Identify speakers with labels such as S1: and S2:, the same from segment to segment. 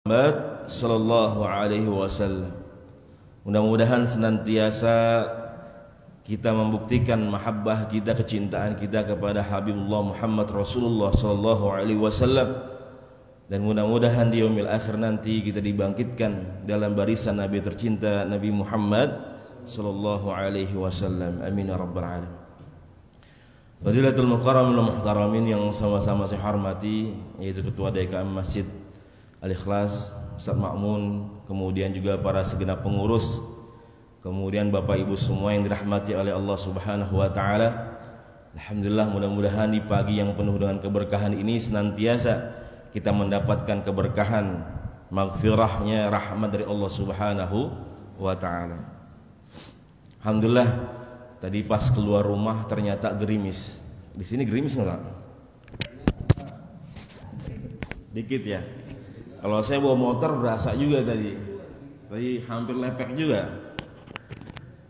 S1: Muhammad sallallahu alaihi wasallam. Mudah-mudahan senantiasa kita membuktikan mahabbah kita, kecintaan kita kepada Habibullah Muhammad Rasulullah sallallahu alaihi wasallam, dan mudah-mudahan di yaumil akhir nanti kita dibangkitkan dalam barisan Nabi tercinta Nabi Muhammad sallallahu alaihi wasallam. Amin ya rabbal alamin. Fadilatul mukarramul muhtaramin yang sama-sama saya hormati, yaitu Ketua DKM Masjid Al-Ikhlas Ustaz Ma'mun, kemudian juga para segenap pengurus, kemudian Bapak Ibu semua yang dirahmati oleh Allah Subhanahu wa taala. Alhamdulillah, mudah-mudahan di pagi yang penuh dengan keberkahan ini senantiasa kita mendapatkan keberkahan, maghfirahnya, rahmat dari Allah Subhanahu wa taala. Alhamdulillah, tadi pas keluar rumah ternyata gerimis. Di sini gerimis enggak? Dikit ya. Kalau saya bawa motor berasa juga tadi hampir lepek juga.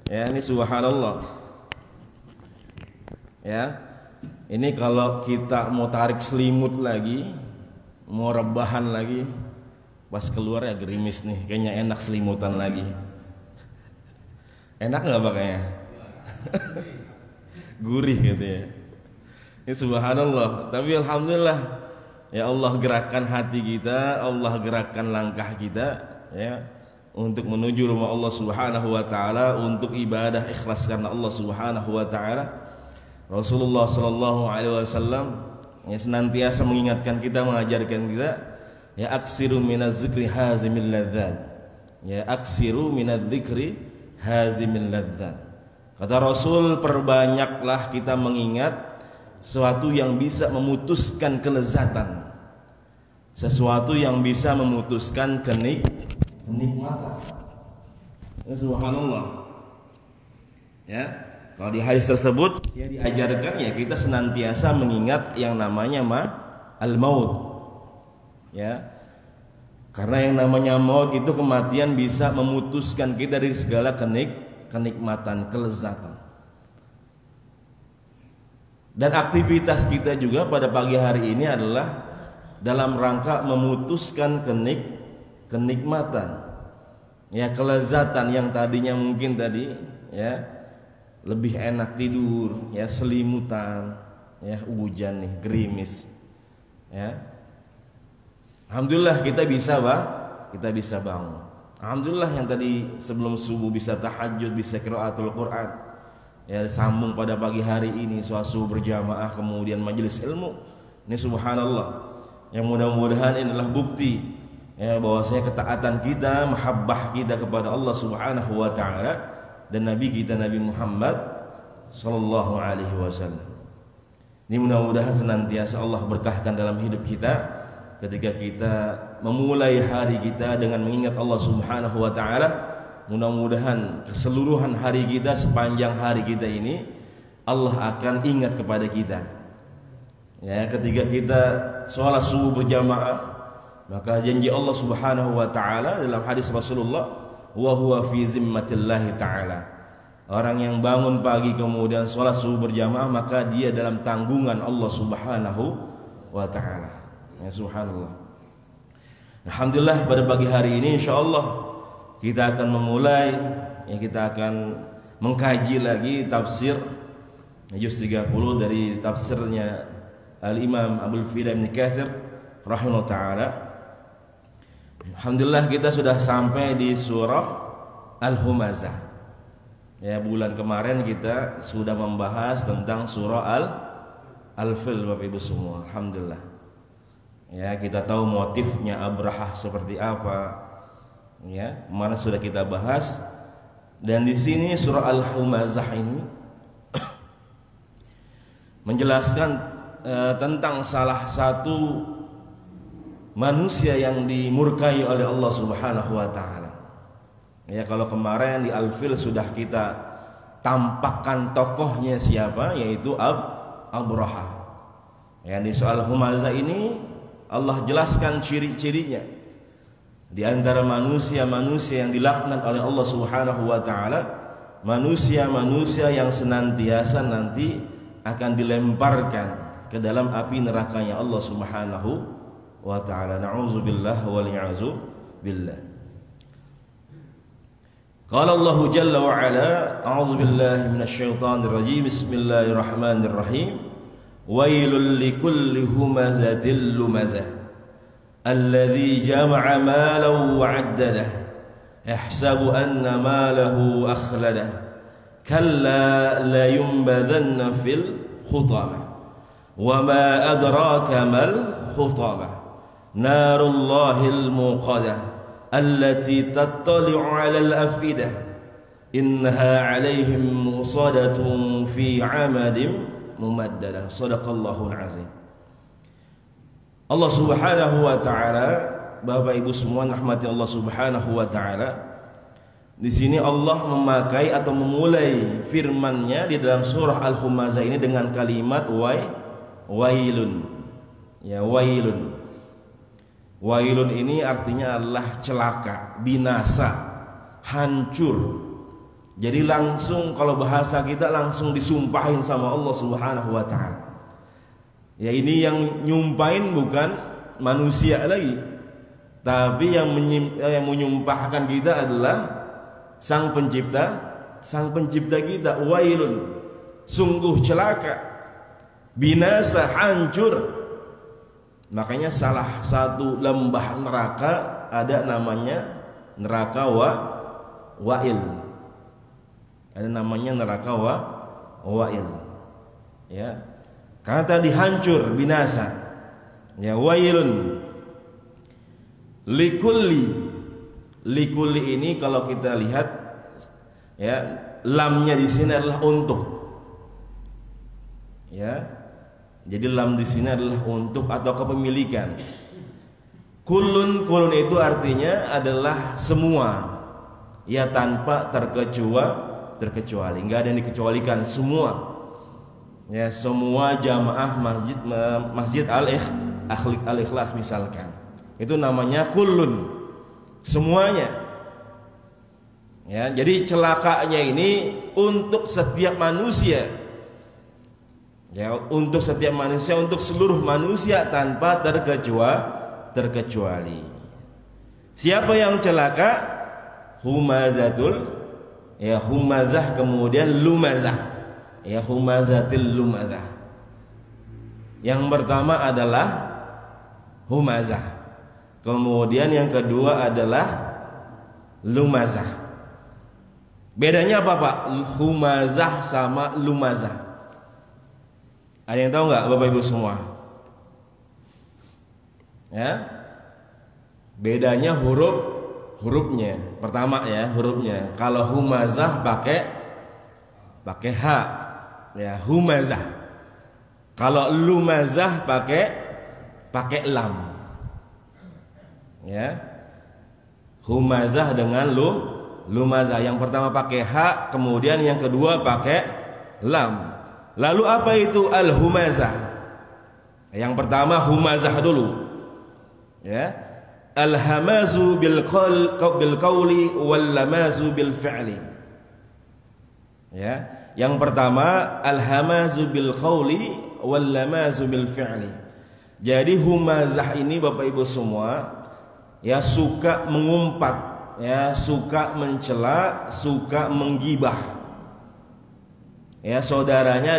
S1: Ya, ini subhanallah. Ya, ini kalau kita mau tarik selimut lagi, mau rebahan lagi, pas keluar ya gerimis nih, kayaknya enak selimutan lagi. Enak nggak pakainya? Gurih gitu ya. Ini subhanallah. Tapi alhamdulillah, ya Allah gerakkan hati kita, Allah gerakkan langkah kita, ya, untuk menuju rumah Allah Subhanahu wa taala, untuk ibadah ikhlas karena Allah Subhanahu wa taala. Rasulullah sallallahu alaihi wasallam ya senantiasa mengingatkan kita, mengajarkan kita, ya aksiru minaz zikri hazimil ladzat. Ya aksiru minaz zikri hazimil ladzat. Kata Rasul, perbanyaklah kita mengingat sesuatu yang bisa memutuskan kelezatan, sesuatu yang bisa memutuskan kenikmatan. Subhanallah. Ya, kalau di hadis tersebut ya diajarkan ya kita senantiasa mengingat yang namanya al-maut. Ya. Karena yang namanya maut itu, kematian, bisa memutuskan kita dari segala kenikmatan, kelezatan. Dan aktivitas kita juga pada pagi hari ini adalah dalam rangka memutuskan kenikmatan, ya, kelezatan yang tadinya mungkin tadi ya lebih enak tidur, ya, selimutan, ya, hujan nih, gerimis, ya. Alhamdulillah kita bisa bangun. Alhamdulillah yang tadi sebelum subuh bisa tahajud, bisa qiraatul Quran, ya, sambung pada pagi hari ini sholat subuh berjamaah, kemudian majelis ilmu. Ini subhanallah, yang mudah-mudahan ini adalah bukti, ya, bahwasanya ketaatan kita, mahabbah kita kepada Allah Subhanahu wa taala dan Nabi kita Nabi Muhammad sallallahu alaihi wasallam. Ini mudah-mudahan senantiasa Allah berkahkan dalam hidup kita ketika kita memulai hari kita dengan mengingat Allah Subhanahu wa taala. Mudah-mudahan keseluruhan hari kita, sepanjang hari kita ini, Allah akan ingat kepada kita. Ya, ketika kita sholat subuh berjamaah, maka janji Allah Subhanahu wa taala dalam hadis Rasulullah, wa huwa fi zimmatillahi taala. Orang yang bangun pagi kemudian sholat subuh berjamaah, maka dia dalam tanggungan Allah Subhanahu wa taala. Ya, subhanallah. Alhamdulillah, pada pagi hari ini insyaallah kita akan memulai, ya, kita akan mengkaji lagi tafsir juz 30 dari tafsirnya Al-Imam Abdul Fida Ibn Katsir rahimahullah ta'ala. Alhamdulillah kita sudah sampai di surah Al-Humazah. Ya, bulan kemarin kita sudah membahas tentang surah Al-Fil, Bapak Ibu semua. Alhamdulillah. Ya, kita tahu motifnya Abrahah seperti apa. Ya, mana sudah kita bahas. Dan di sini surah Al-Humazah ini menjelaskan tentang salah satu manusia yang dimurkai oleh Allah Subhanahu wa taala. Ya, kalau kemarin di Al-Fil sudah kita tampakkan tokohnya siapa, yaitu Abrahah. Ya, di soal Humazah ini Allah jelaskan ciri-cirinya. Di antara manusia-manusia yang dilaknat oleh Allah Subhanahu wa taala, manusia-manusia yang senantiasa nanti akan dilemparkan ke dalam api nerakanya Allah Subhanahu wa ta'ala. Na'udzubillah wal i'azu billah. Qala Allah jalla wa ala, a'udzu billahi minasyaitonir rajim. Bismillahirrahmanirrahim. Wailul likulli humazatil lumazah alladzi jama'a malan wa 'addadah yahsabu anna malahu akhladah kalla la yunbadanna fil khutamah wa ma adraka mal khutamah narullahil muqadah allati tattali'u 'alal afidah innaha 'alaihim musadatun fi 'amadin mumaddadah. Shadaqallahul azim. Allah Subhanahu wa taala, Bapak Ibu semua rahmati Allah Subhanahu wa taala. Di sini Allah memakai atau memulai firman-Nya di dalam surah Al-Humazah ini dengan kalimat wailun. Ya, wailun. Wailun ini artinya adalah celaka, binasa, hancur. Jadi langsung kalau bahasa kita langsung disumpahin sama Allah Subhanahu wa taala. Ya, ini yang nyumpahin bukan manusia lagi, tapi yang menyumpahkan kita adalah Sang pencipta kita. Wailun, sungguh celaka, binasa, hancur. Makanya salah satu lembah neraka ada namanya neraka Wail. Ada namanya neraka Wail. Ya. Karena tadi hancur, binasa. Ya, wailun. Likulli ini kalau kita lihat, ya, lamnya di sini adalah untuk. Ya. Jadi lam di sini adalah untuk atau kepemilikan. Kulun itu artinya adalah semua. Ya, tanpa terkecuali, enggak ada yang dikecualikan, semua. Ya, semua jamaah masjid Al-Ikhlas misalkan, itu namanya kullun, semuanya. Ya, jadi celakanya ini untuk setiap manusia. Ya, untuk setiap manusia, untuk seluruh manusia tanpa terkecuali. Siapa yang celaka? Humazatul, ya, humazah, kemudian lumazah. Ya, humazatil lumazah. Yang pertama adalah humazah, kemudian yang kedua adalah lumazah. Bedanya apa, Pak? Humazah sama lumazah. Ada yang tahu nggak, Bapak Ibu semua? Ya, bedanya hurufnya. Pertama ya, hurufnya. Kalau humazah pakai h, ya, humazah. Kalau lumazah pakai lam. Ya. Humazah dengan lumazah. Yang pertama pakai h, kemudian yang kedua pakai lam. Lalu apa itu al-humazah? Yang pertama humazah dulu. Ya. Al-hamazu bil qawli wal lamazu bil fi'li. Ya. Yang pertama al-hamazu bil qawli wal lamazu bil fi'li. Jadi humazah ini Bapak Ibu semua, ya, suka mengumpat, ya, suka mencela, suka menggibah, ya, saudaranya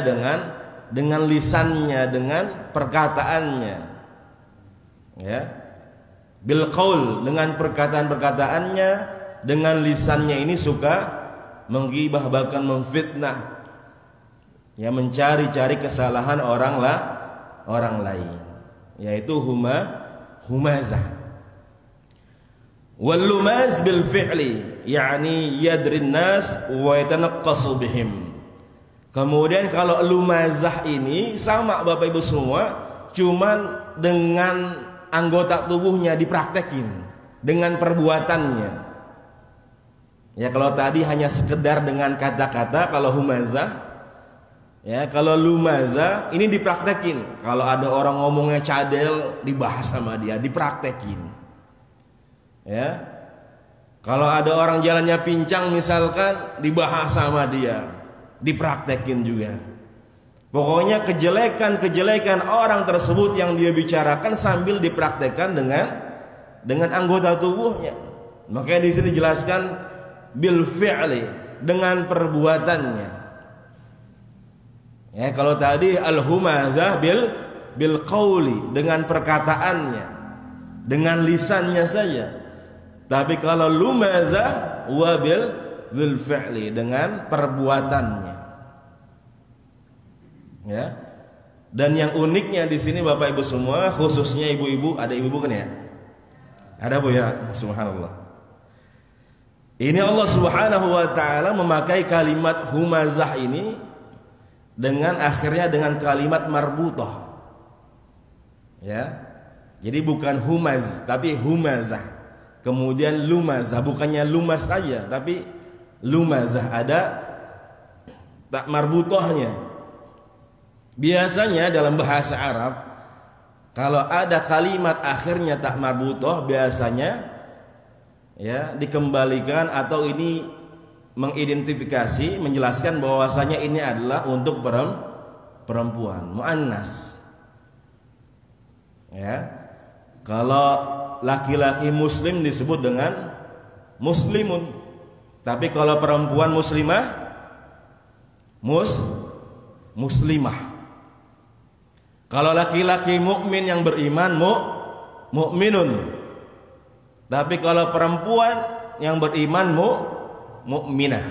S1: dengan lisannya, dengan perkataannya. Ya. Bil qaul, dengan perkataan-perkataannya, dengan lisannya ini suka menggibah, bahkan memfitnah, ya, mencari-cari kesalahan orang lain, yaitu humazah. Wal lumaz bil fi'li, yakni yadrin nas wa yatanaqqasu bihim. Kemudian kalau lumazah ini sama Bapak Ibu semua, cuman dengan anggota tubuhnya dipraktekin, dengan perbuatannya. Ya, kalau tadi hanya sekedar dengan kata-kata kalau humazah, ya, kalau lumazah ini dipraktekin. Kalau ada orang ngomongnya cadel, dibahas sama dia, dipraktekin. Ya. Kalau ada orang jalannya pincang misalkan, dibahas sama dia, dipraktekin juga. Pokoknya kejelekan-kejelekan orang tersebut yang dia bicarakan sambil dipraktekkan dengan anggota tubuhnya. Makanya di sini dijelaskan bil fi'li, dengan perbuatannya. Ya, kalau tadi al-humazah bil qauli, dengan perkataannya, dengan lisannya saja. Tapi kalau lumazah wa bil fi'li, dengan perbuatannya. Ya. Dan yang uniknya di sini Bapak Ibu semua, khususnya ibu-ibu, ada ibu-ibu kan ya? Ada Bu ya? Subhanallah. Ini Allah Subhanahu wa taala memakai kalimat humazah ini dengan akhirnya dengan kalimat marbutah. Ya. Jadi bukan humaz tapi humazah. Kemudian lumazah, bukannya lumas saja tapi lumazah, ada tak marbutahnya. Biasanya dalam bahasa Arab kalau ada kalimat akhirnya tak marbutah biasanya ya dikembalikan atau ini mengidentifikasi, menjelaskan bahwasanya ini adalah untuk perempuan, muannas. Ya. Kalau laki-laki muslim disebut dengan muslimun. Tapi kalau perempuan muslimah muslimah. Kalau laki-laki mukmin yang beriman mukminun. Tapi kalau perempuan yang beriman mukminah.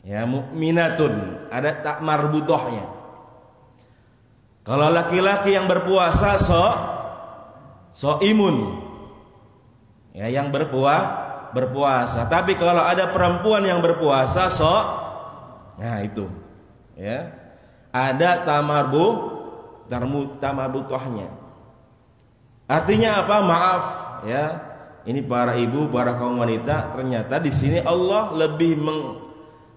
S1: Ya, mukminatun, ada tak marbutahnya. Kalau laki-laki yang berpuasa imun. Ya, yang berpuasa. Tapi kalau ada perempuan yang berpuasa nah itu. Ya. Ada tamarbutahnya. Artinya apa? Maaf ya. Ini para ibu, para kaum wanita, ternyata di sini Allah lebih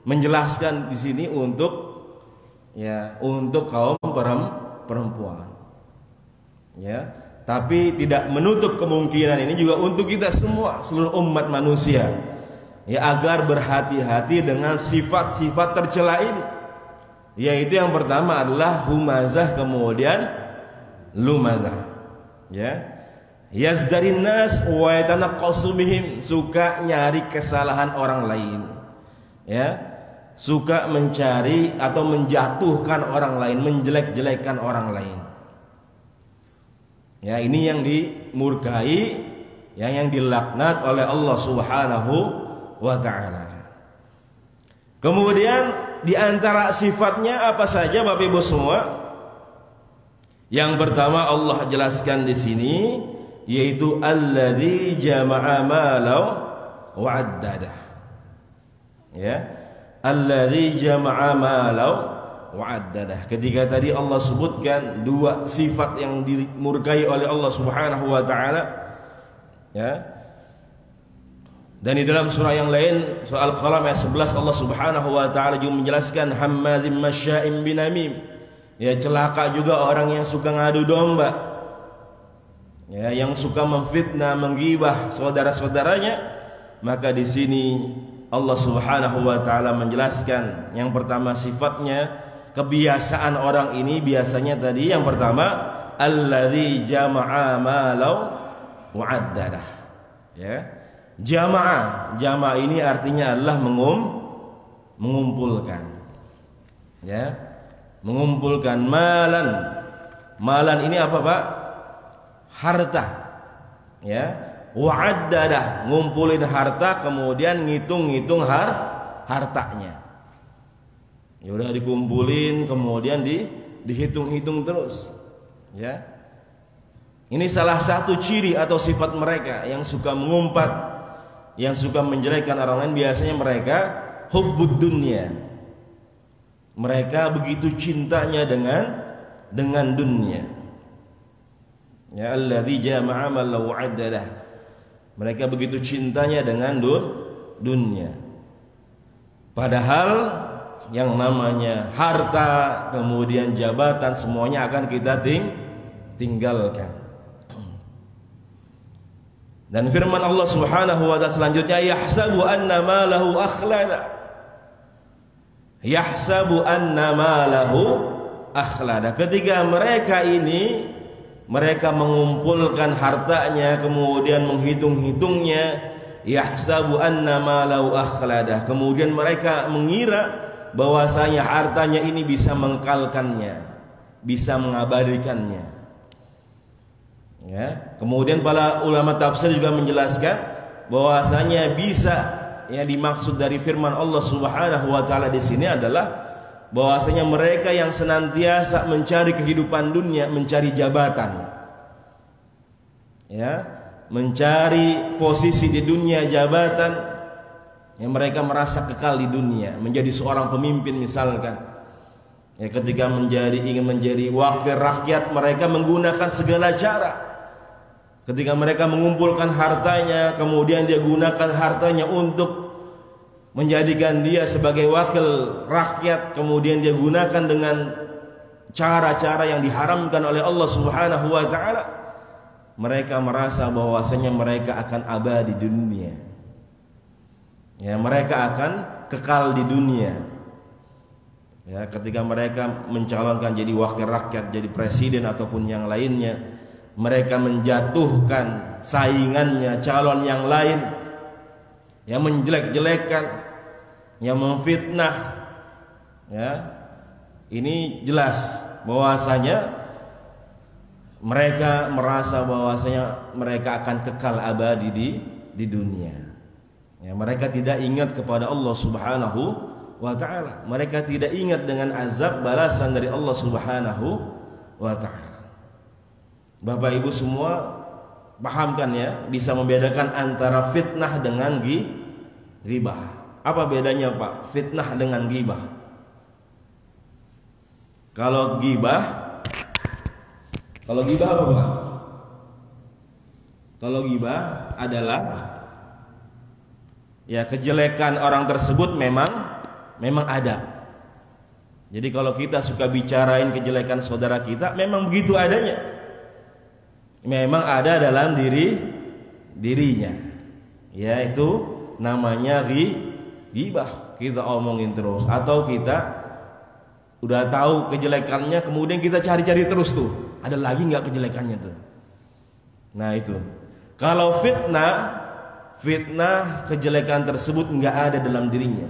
S1: menjelaskan di sini untuk kaum perempuan. Ya, tapi tidak menutup kemungkinan ini juga untuk kita semua, seluruh umat manusia. Ya, agar berhati-hati dengan sifat-sifat tercela ini. Yaitu yang pertama adalah humazah, kemudian lumazah. Ya. Yazdarin nas wa yatanaqqasu bihim, suka nyari kesalahan orang lain. Ya. Suka mencari atau menjatuhkan orang lain, menjelek-jelekkan orang lain. Ya, ini yang dimurkai, yang dilaknat oleh Allah Subhanahu wa taala. Kemudian di antara sifatnya apa saja Bapak Ibu semua? Yang pertama Allah jelaskan di sini yaitu alladzi jama'a malau wa 'addadah. Ya, alladzi jama'a malau wa 'addadah. Ketika tadi Allah sebutkan dua sifat yang dimurkai oleh Allah Subhanahu wa taala, ya. Dan di dalam surah yang lain, surah Al-Qalam ayat 11, Allah Subhanahu wa taala juga menjelaskan hammazim masya'im binamim. Ya, celaka juga orang yang suka ngadu domba. Ya, yang suka memfitnah, menggibah saudara-saudaranya. Maka di sini Allah Subhanahu wa taala menjelaskan yang pertama sifatnya, kebiasaan orang ini biasanya tadi yang pertama alladzi jama'a malau wa 'addadah. Ya. Jamaah ini artinya adalah mengumpulkan. Ya. Mengumpulkan malan ini apa Pak? Harta. Ya. Wa'addadah, ngumpulin harta kemudian ngitung-ngitung hartanya. Ya udah dikumpulin kemudian dihitung-hitung terus. Ya. Ini salah satu ciri atau sifat mereka yang suka mengumpat, yang suka menjelekkan orang lain. Biasanya mereka hubbud dunya. Mereka begitu cintanya dengan dunia. Ya, alladzi jama'a malau wa'addadah. Mereka begitu cintanya dengan dunia. Padahal yang namanya harta, kemudian jabatan, semuanya akan kita tinggalkan. Dan firman Allah Subhanahu wa taala selanjutnya, yahsabu anna malahu akhlada. Yahsabu anna malahu akhlada. Ketika mereka ini mereka mengumpulkan hartanya kemudian menghitung-hitungnya, yahsabu anna malau akhlada. Kemudian mereka mengira bahwasanya hartanya ini bisa mengekalkannya, bisa mengabadikannya. Ya, kemudian para ulama tafsir juga menjelaskan bahwasanya bisa, yang dimaksud dari firman Allah Subhanahu wa taala di sini adalah bahwasanya mereka yang senantiasa mencari kehidupan dunia, mencari jabatan, ya, mencari posisi di dunia, jabatan, yang mereka merasa kekal di dunia, menjadi seorang pemimpin misalkan. Ya, ketika ingin menjadi wakil rakyat, mereka menggunakan segala cara. Ketika mereka mengumpulkan hartanya, kemudian dia gunakan hartanya untuk menjadikan dia sebagai wakil rakyat, kemudian dia gunakan dengan cara-cara yang diharamkan oleh Allah Subhanahu wa taala. Mereka merasa bahwasanya mereka akan abadi di dunia. Ya, mereka akan kekal di dunia. Ya, ketika mereka mencalonkan jadi wakil rakyat, jadi presiden ataupun yang lainnya, mereka menjatuhkan saingannya, calon yang lain, yang menjelek-jelekan, yang memfitnah. Ya, ini jelas bahwasanya mereka merasa bahwasanya mereka akan kekal abadi di dunia. Ya, mereka tidak ingat kepada Allah Subhanahu wa taala. Mereka tidak ingat dengan azab balasan dari Allah Subhanahu wa taala. Bapak Ibu semua pahamkan ya, bisa membedakan antara fitnah dengan ghibah. Apa bedanya Pak? Fitnah dengan ghibah. Kalau ghibah apa Pak? Kalau ghibah adalah ya kejelekan orang tersebut memang ada. Jadi kalau kita suka bicarain kejelekan saudara kita, memang begitu adanya. Memang ada dalam dirinya. Ya, itu namanya ghibah. Kita omongin terus, atau kita udah tahu kejelekannya kemudian kita cari-cari terus tuh, ada lagi nggak kejelekannya tuh. Nah itu. Kalau fitnah kejelekan tersebut nggak ada dalam dirinya,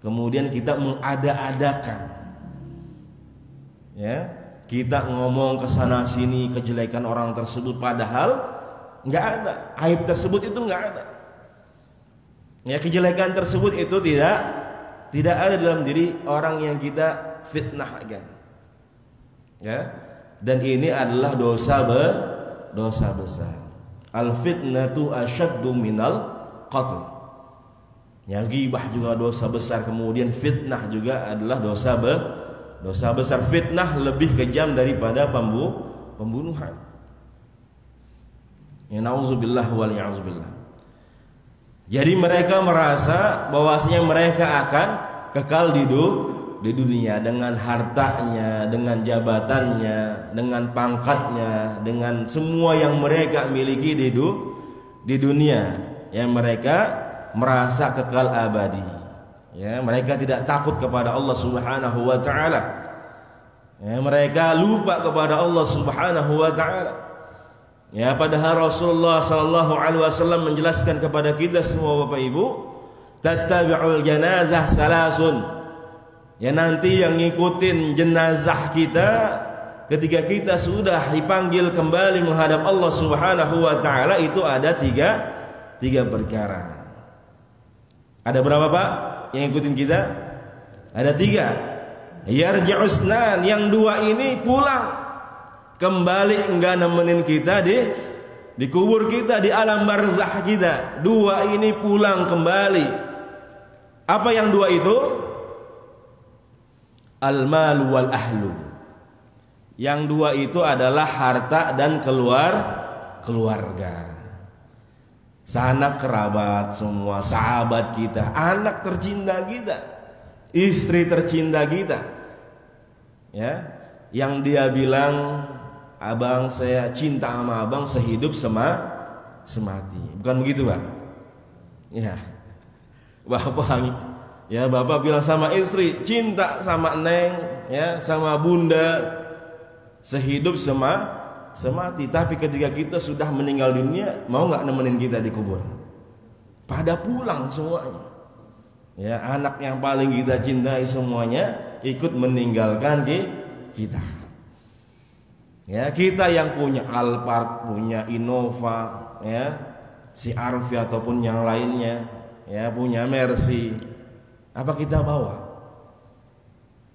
S1: kemudian kita mengada-adakan, ya, kita ngomong ke sana sini kejelekan orang tersebut, padahal nggak ada, aib tersebut itu nggak ada. Ya, kejelekan tersebut itu tidak ada dalam diri orang yang kita fitnahkan. Ya, dan ini adalah dosa besar. Al fitnatu asyaddu minal qatl. Ya, ghibah juga dosa besar, kemudian fitnah juga adalah dosa besar. Fitnah lebih kejam daripada pembunuhan. Ya, na'udzubillah wal ya'udzubillah. Jadi mereka merasa bahwasanya mereka akan kekal di dunia dengan hartanya, dengan jabatannya, dengan pangkatnya, dengan semua yang mereka miliki di dunia. Yang mereka merasa kekal abadi. Ya, mereka tidak takut kepada Allah Subhanahu wa taala. Ya, mereka lupa kepada Allah Subhanahu wa taala. Ya, padahal Rasulullah sallallahu alaihi wasallam menjelaskan kepada kita semua Bapak Ibu, tattabi'ul janazah salasun. Ya, nanti yang ngikutin jenazah kita ketika kita sudah dipanggil kembali menghadap Allah Subhanahu wa taala itu ada tiga perkara. Ada berapa Pak yang ngikutin kita? Ada 3. Yarji'usnan, yang 2 ini pulang kembali, enggak nemenin kita di kubur kita, di alam barzah kita. 2 ini pulang kembali. Apa yang 2 itu? Al-mal wal ahlu. Yang 2 itu adalah harta dan keluarga. Sanak kerabat semua, sahabat kita, anak tercinta kita, istri tercinta kita. Ya, yang dia bilang, abang saya cinta sama abang sehidup semati. Bukan begitu Pak? Ya, Bapak Ya, bapak bilang sama istri, cinta sama neng, ya, sama bunda, sehidup semati. Tapi ketika kita sudah meninggal dunia, mau nggak nemenin kita di kubur? Pada pulang semuanya. Ya, anak yang paling kita cintai semuanya ikut meninggalkan kita. Ya, kita yang punya Alphard, punya Innova, ya, si Arfi ataupun yang lainnya, ya, punya Mercy. Apa kita bawa?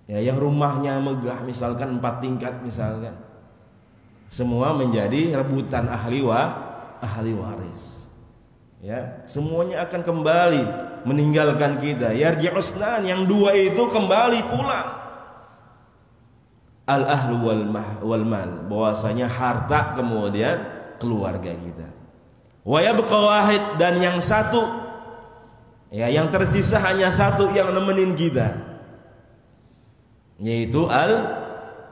S1: Ya, yang rumahnya megah misalkan 4 tingkat misalkan. Semua menjadi rebutan ahli waris. Ya, semuanya akan kembali meninggalkan kita. Yarji'usnan, yang 2 itu kembali pulang. Al-ahlu wal mal, bahwasanya harta kemudian keluarga kita. Wa yabqa wahid, dan yang 1, ya, yang tersisa hanya 1 yang nemenin kita, yaitu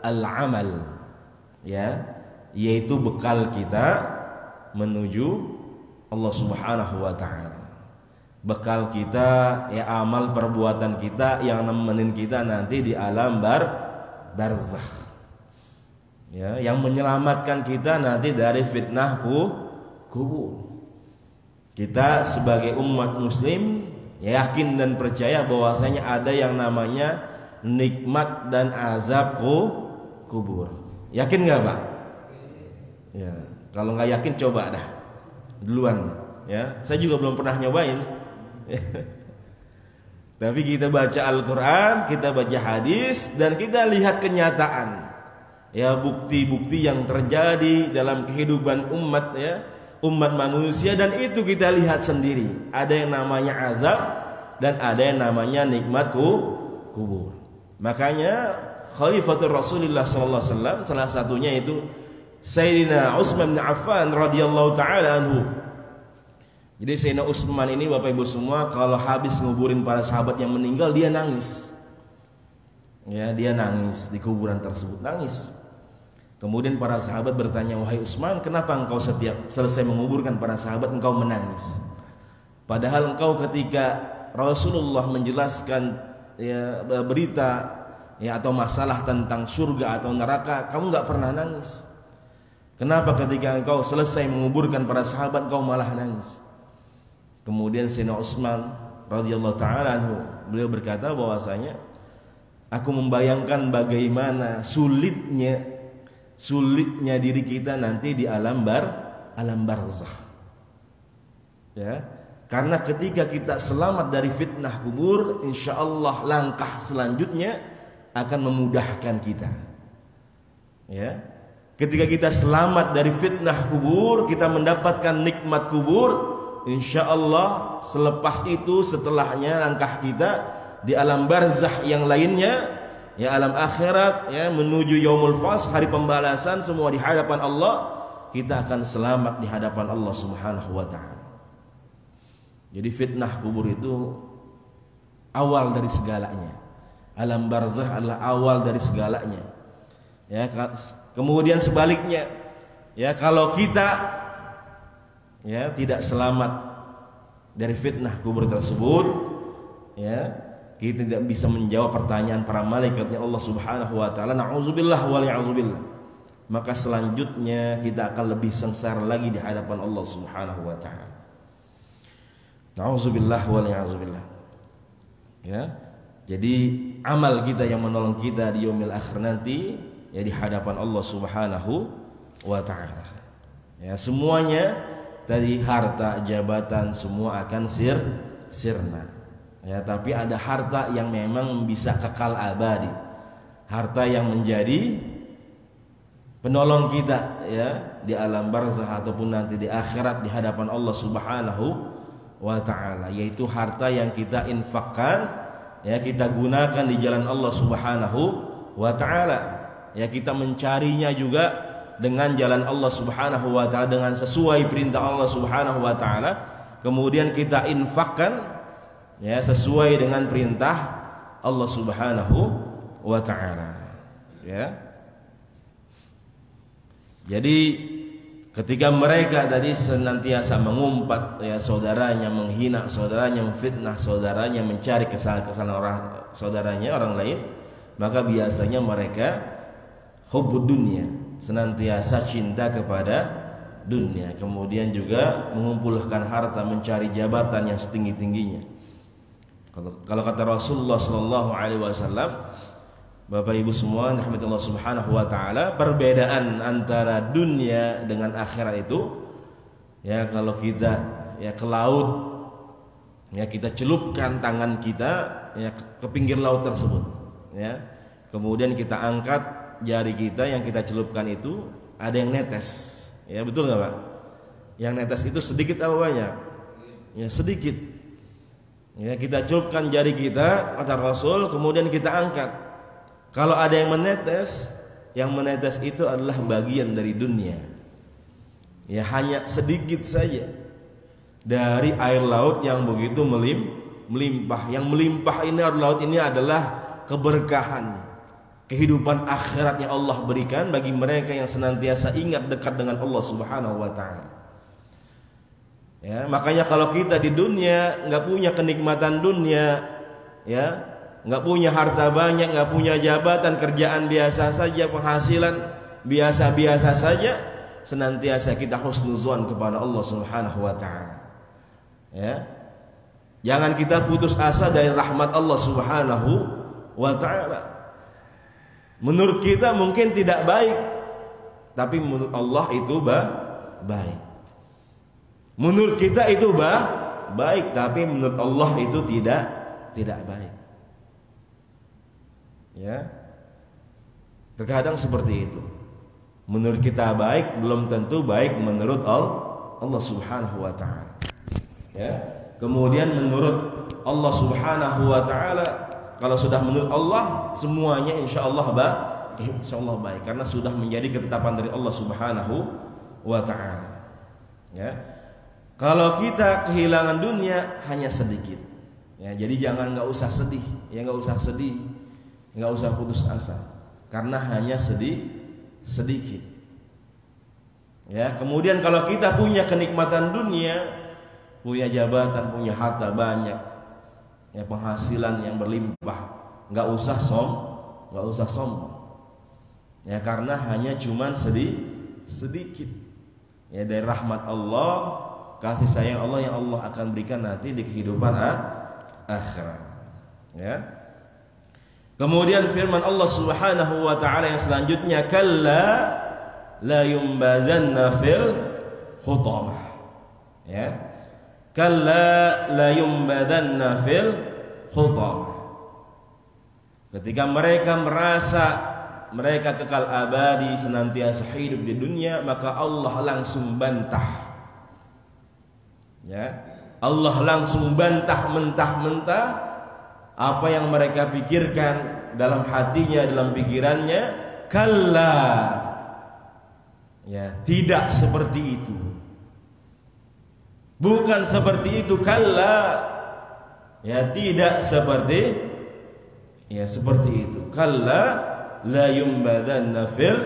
S1: al-amal, ya, yaitu bekal kita menuju Allah Subhanahu wa taala. Bekal kita, ya, amal perbuatan kita yang nemenin kita nanti di alam barzakh. Ya, yang menyelamatkan kita nanti dari fitnah kubur. Kita sebagai umat muslim yakin dan percaya bahwasanya ada yang namanya nikmat dan azab kubur. Yakin nggak, Pak? Ya, kalau nggak yakin coba dah duluan. Ya, saya juga belum pernah nyobain. Tapi kita baca Al-Quran, kita baca hadis, dan kita lihat kenyataan. Ya, bukti-bukti yang terjadi dalam kehidupan umat, ya, umat manusia, dan itu kita lihat sendiri. Ada yang namanya azab dan ada yang namanya nikmat kubur. Makanya Khalifatul Rasulullah sallallahu alaihi wasallam salah satunya itu Sayyidina Utsman bin Affan radhiyallahu taala anhu. Jadi Sayyidina Utsman ini, Bapak Ibu semua, kalau habis nguburin para sahabat yang meninggal, dia nangis. Ya, dia nangis di kuburan tersebut, nangis. Kemudian para sahabat bertanya, "Wahai Utsman, kenapa engkau setiap selesai menguburkan para sahabat engkau menangis? Padahal engkau ketika Rasulullah menjelaskan, ya, berita, ya, atau masalah tentang surga atau neraka, kamu nggak pernah nangis. Kenapa ketika engkau selesai menguburkan para sahabat engkau malah nangis?" Kemudian Sayyidina Utsman radhiyallahu taala anhu, beliau berkata bahwasanya, aku membayangkan bagaimana sulitnya diri kita nanti di alam barzakh. Ya, karena ketika kita selamat dari fitnah kubur, insyaallah langkah selanjutnya akan memudahkan kita. Ya, ketika kita selamat dari fitnah kubur, kita mendapatkan nikmat kubur, insyaallah selepas itu, setelahnya langkah kita di alam barzakh yang lainnya, ya, alam akhirat, ya, menuju yaumul fasl, hari pembalasan, semua di hadapan Allah, kita akan selamat di hadapan Allah Subhanahu wa taala. Jadi fitnah kubur itu awal dari segalanya. Alam barzakh adalah awal dari segalanya. Ya, kemudian sebaliknya, ya, kalau kita, ya, tidak selamat dari fitnah kubur tersebut, ya, kita tidak bisa menjawab pertanyaan para malaikatnya Allah Subhanahu wa taala, na'udzubillah wa li'udzubillah. Maka selanjutnya kita akan lebih sengsara lagi di hadapan Allah Subhanahu wa taala. Na'udzubillah wa li'udzubillah. Ya. Jadi amal kita yang menolong kita di yaumil akhir nanti, ya, di hadapan Allah Subhanahu wa taala. Ya, semuanya tadi harta, jabatan, semua akan sirna. Ya, tapi ada harta yang memang bisa kekal abadi, harta yang menjadi penolong kita, ya, di alam barzakh ataupun nanti di akhirat di hadapan Allah Subhanahu wa taala, yaitu harta yang kita infakkan, ya, kita gunakan di jalan Allah Subhanahu wa taala, ya, kita mencarinya juga dengan jalan Allah Subhanahu wa taala, dengan sesuai perintah Allah Subhanahu wa taala, kemudian kita infakkan, ya, sesuai dengan perintah Allah Subhanahu wa taala. Ya. Jadi Ketika mereka tadi senantiasa mengumpat ya saudaranya, menghina saudaranya, memfitnah saudaranya, mencari kesalahan-kesalahan orang lain, maka biasanya mereka hubbud dunya, senantiasa cinta kepada dunia, kemudian juga mengumpulkan harta, mencari jabatan yang setinggi-tingginya. Kalau kata Rasulullah sallallahu alaihi wasallam, Bapak Ibu semua rahmatullah subhanahu wa ta'ala, perbedaan antara dunia dengan akhirat itu ya, kalau kita ya ke laut ya, kita celupkan tangan kita ya ke pinggir laut tersebut ya, kemudian kita angkat jari kita yang kita celupkan itu, ada yang netes ya, betul nggak Pak? Yang netes itu sedikit apa banyak? Ya sedikit ya, kita celupkan jari kita kata Rasul, kemudian kita angkat. Kalau ada yang menetes itu adalah bagian dari dunia. Ya hanya sedikit saja dari air laut yang begitu melimpah. Yang melimpah ini laut ini adalah keberkahan, kehidupan akhirat yang Allah berikan bagi mereka yang senantiasa ingat dekat dengan Allah Subhanahu wa taala. Ya, makanya kalau kita di dunia nggak punya kenikmatan dunia, ya nggak punya harta banyak, nggak punya jabatan, kerjaan biasa saja, penghasilan biasa-biasa saja, senantiasa kita husnuzon kepada Allah Subhanahu wa taala. Ya. Jangan kita putus asa dari rahmat Allah Subhanahu wa taala. Menurut kita mungkin tidak baik, tapi menurut Allah itu baik. Menurut kita itu baik, tapi menurut Allah itu tidak baik. Ya, terkadang seperti itu. Menurut kita baik, belum tentu baik menurut Allah Subhanahu wa taala. Ya, kemudian menurut Allah Subhanahu wa taala, kalau sudah menurut Allah semuanya insyaallah baik, karena sudah menjadi ketetapan dari Allah Subhanahu wa taala. Ya, kalau kita kehilangan dunia hanya sedikit. Ya, jadi nggak usah sedih, nggak usah putus asa, karena hanya sedikit. Ya, kemudian kalau kita punya kenikmatan dunia, punya jabatan, punya harta banyak, ya penghasilan yang berlimpah, nggak usah sombong. Ya, karena hanya cuman sedikit. Ya, dari rahmat Allah, kasih sayang Allah yang Allah akan berikan nanti di kehidupan akhirat. Ya. Kemudian firman Allah Subhanahu wa taala yang selanjutnya, kalla la yumbazanna fil hutamah. Ya. Kalla la yumbazanna fil hutamah. Ketika mereka merasa mereka kekal abadi, senantiasa hidup di dunia, maka Allah langsung bantah. Ya. Allah langsung bantah mentah-mentah apa yang mereka pikirkan dalam hatinya, dalam pikirannya. Kalla, ya, tidak seperti itu, bukan seperti itu. Kalla, ya, tidak seperti itu. Kalla la yumbadanna fil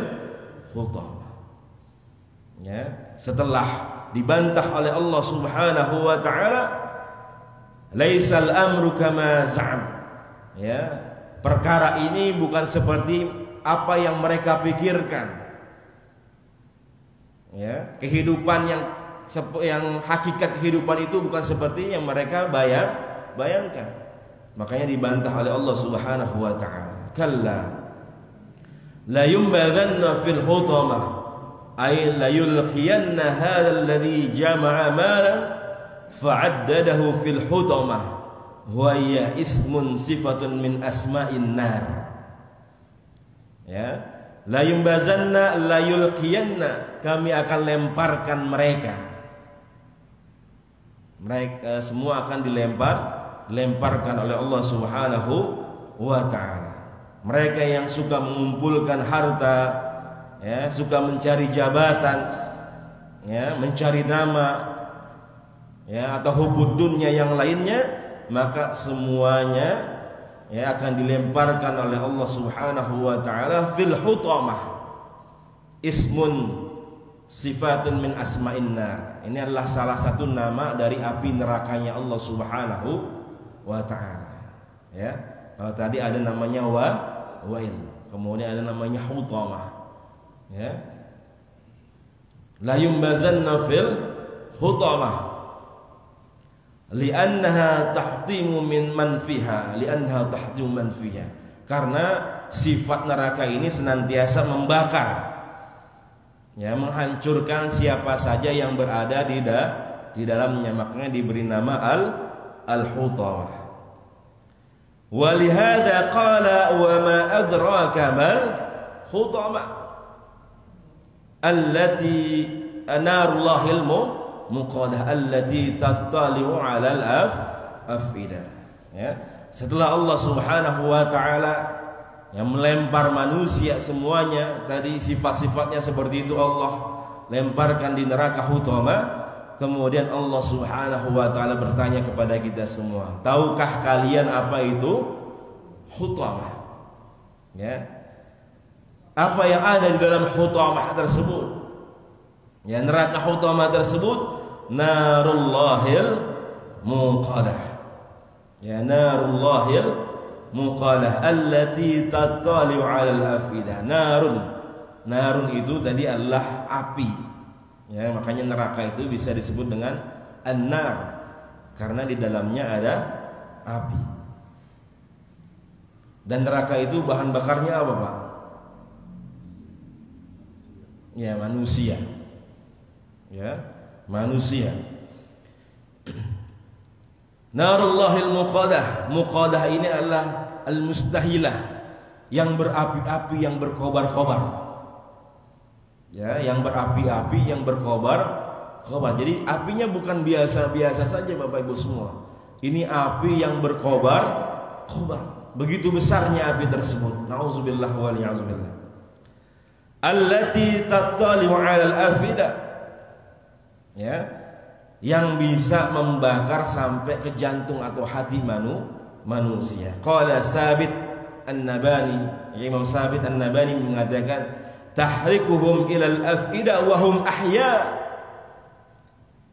S1: hutamah. Ya, setelah dibantah oleh Allah Subhanahu wa taala, laisal amru kama za'am. Ya, perkara ini bukan seperti apa yang mereka pikirkan. Ya, kehidupan yang hakikat kehidupan itu bukan seperti yang mereka bayangkan. Makanya dibantah oleh Allah Subhanahu wa taala. Kalla la yumbadanna fil hutamah, ay la yulqiyanna hadzal ladzi jama'a malan fa'addadahu fil hutamah wa hiya ismun sifatun min asma'in nar. Ya, la yumbazanna la yulqiyanna, kami akan lemparkan mereka semua akan dilemparkan oleh Allah Subhanahu wa taala. Mereka yang suka mengumpulkan harta, ya, suka mencari jabatan, ya, mencari nama, ya, atau hubud dunia yang lainnya, maka semuanya ya akan dilemparkan oleh Allah Subhanahu wa taala fil hutamah. Ismun sifatun min asma'in nar. Ini adalah salah satu nama dari api nerakanya Allah Subhanahu wa taala. Ya. Kalau tadi ada namanya wa'il, kemudian ada namanya hutamah. Ya. La yumbazanna fil hutamah. Li'annaha tahtimu min man fiha, li'annaha tahtimu man fiha. Karena sifat neraka ini senantiasa membakar, ya, menghancurkan siapa saja yang berada di dalamnya. Makanya diberi nama al-hutamah. Walihada qala wa ma adraka mal hutamah allati narullahil muqadah allati tattali'u 'alal afidah. Ya, setelah Allah Subhanahu wa taala yang melempar manusia semuanya, tadi sifat-sifatnya seperti itu Allah lemparkan di neraka hutamah. Kemudian Allah Subhanahu wa taala bertanya kepada kita semua, tahukah kalian apa itu hutamah? Ya. Apa yang ada di dalam hutamah tersebut? Ya, neraka hutamah tersebut narullahil muqadah. Ya, narullahil muqadah allati tattali'u 'alal afidah. Narun itu tadi adalah api. Ya, makanya neraka itu bisa disebut dengan an-nar karena di dalamnya ada api. Dan neraka itu bahan bakarnya apa, Pak? Ya, manusia. Ya, manusia. Narullahil muqadah. Muqadah ini adalah al-mustahilah, yang berapi-api, yang berkobar-kobar. Ya, yang berapi-api, yang berkobar-kobar. Jadi apinya bukan biasa-biasa saja, Bapak Ibu semua. Ini api yang berkobar-kobar. Begitu besarnya api tersebut. Nauzubillah wa li'azubillah. Allati tattali'u 'alal afidah. Ya, yang bisa membakar sampai ke jantung atau hati manusia. Qala Sabit An-Nabani, Imam Sabit An-Nabani mengatakan, tahrikuhum ilal afida wa hum ahya.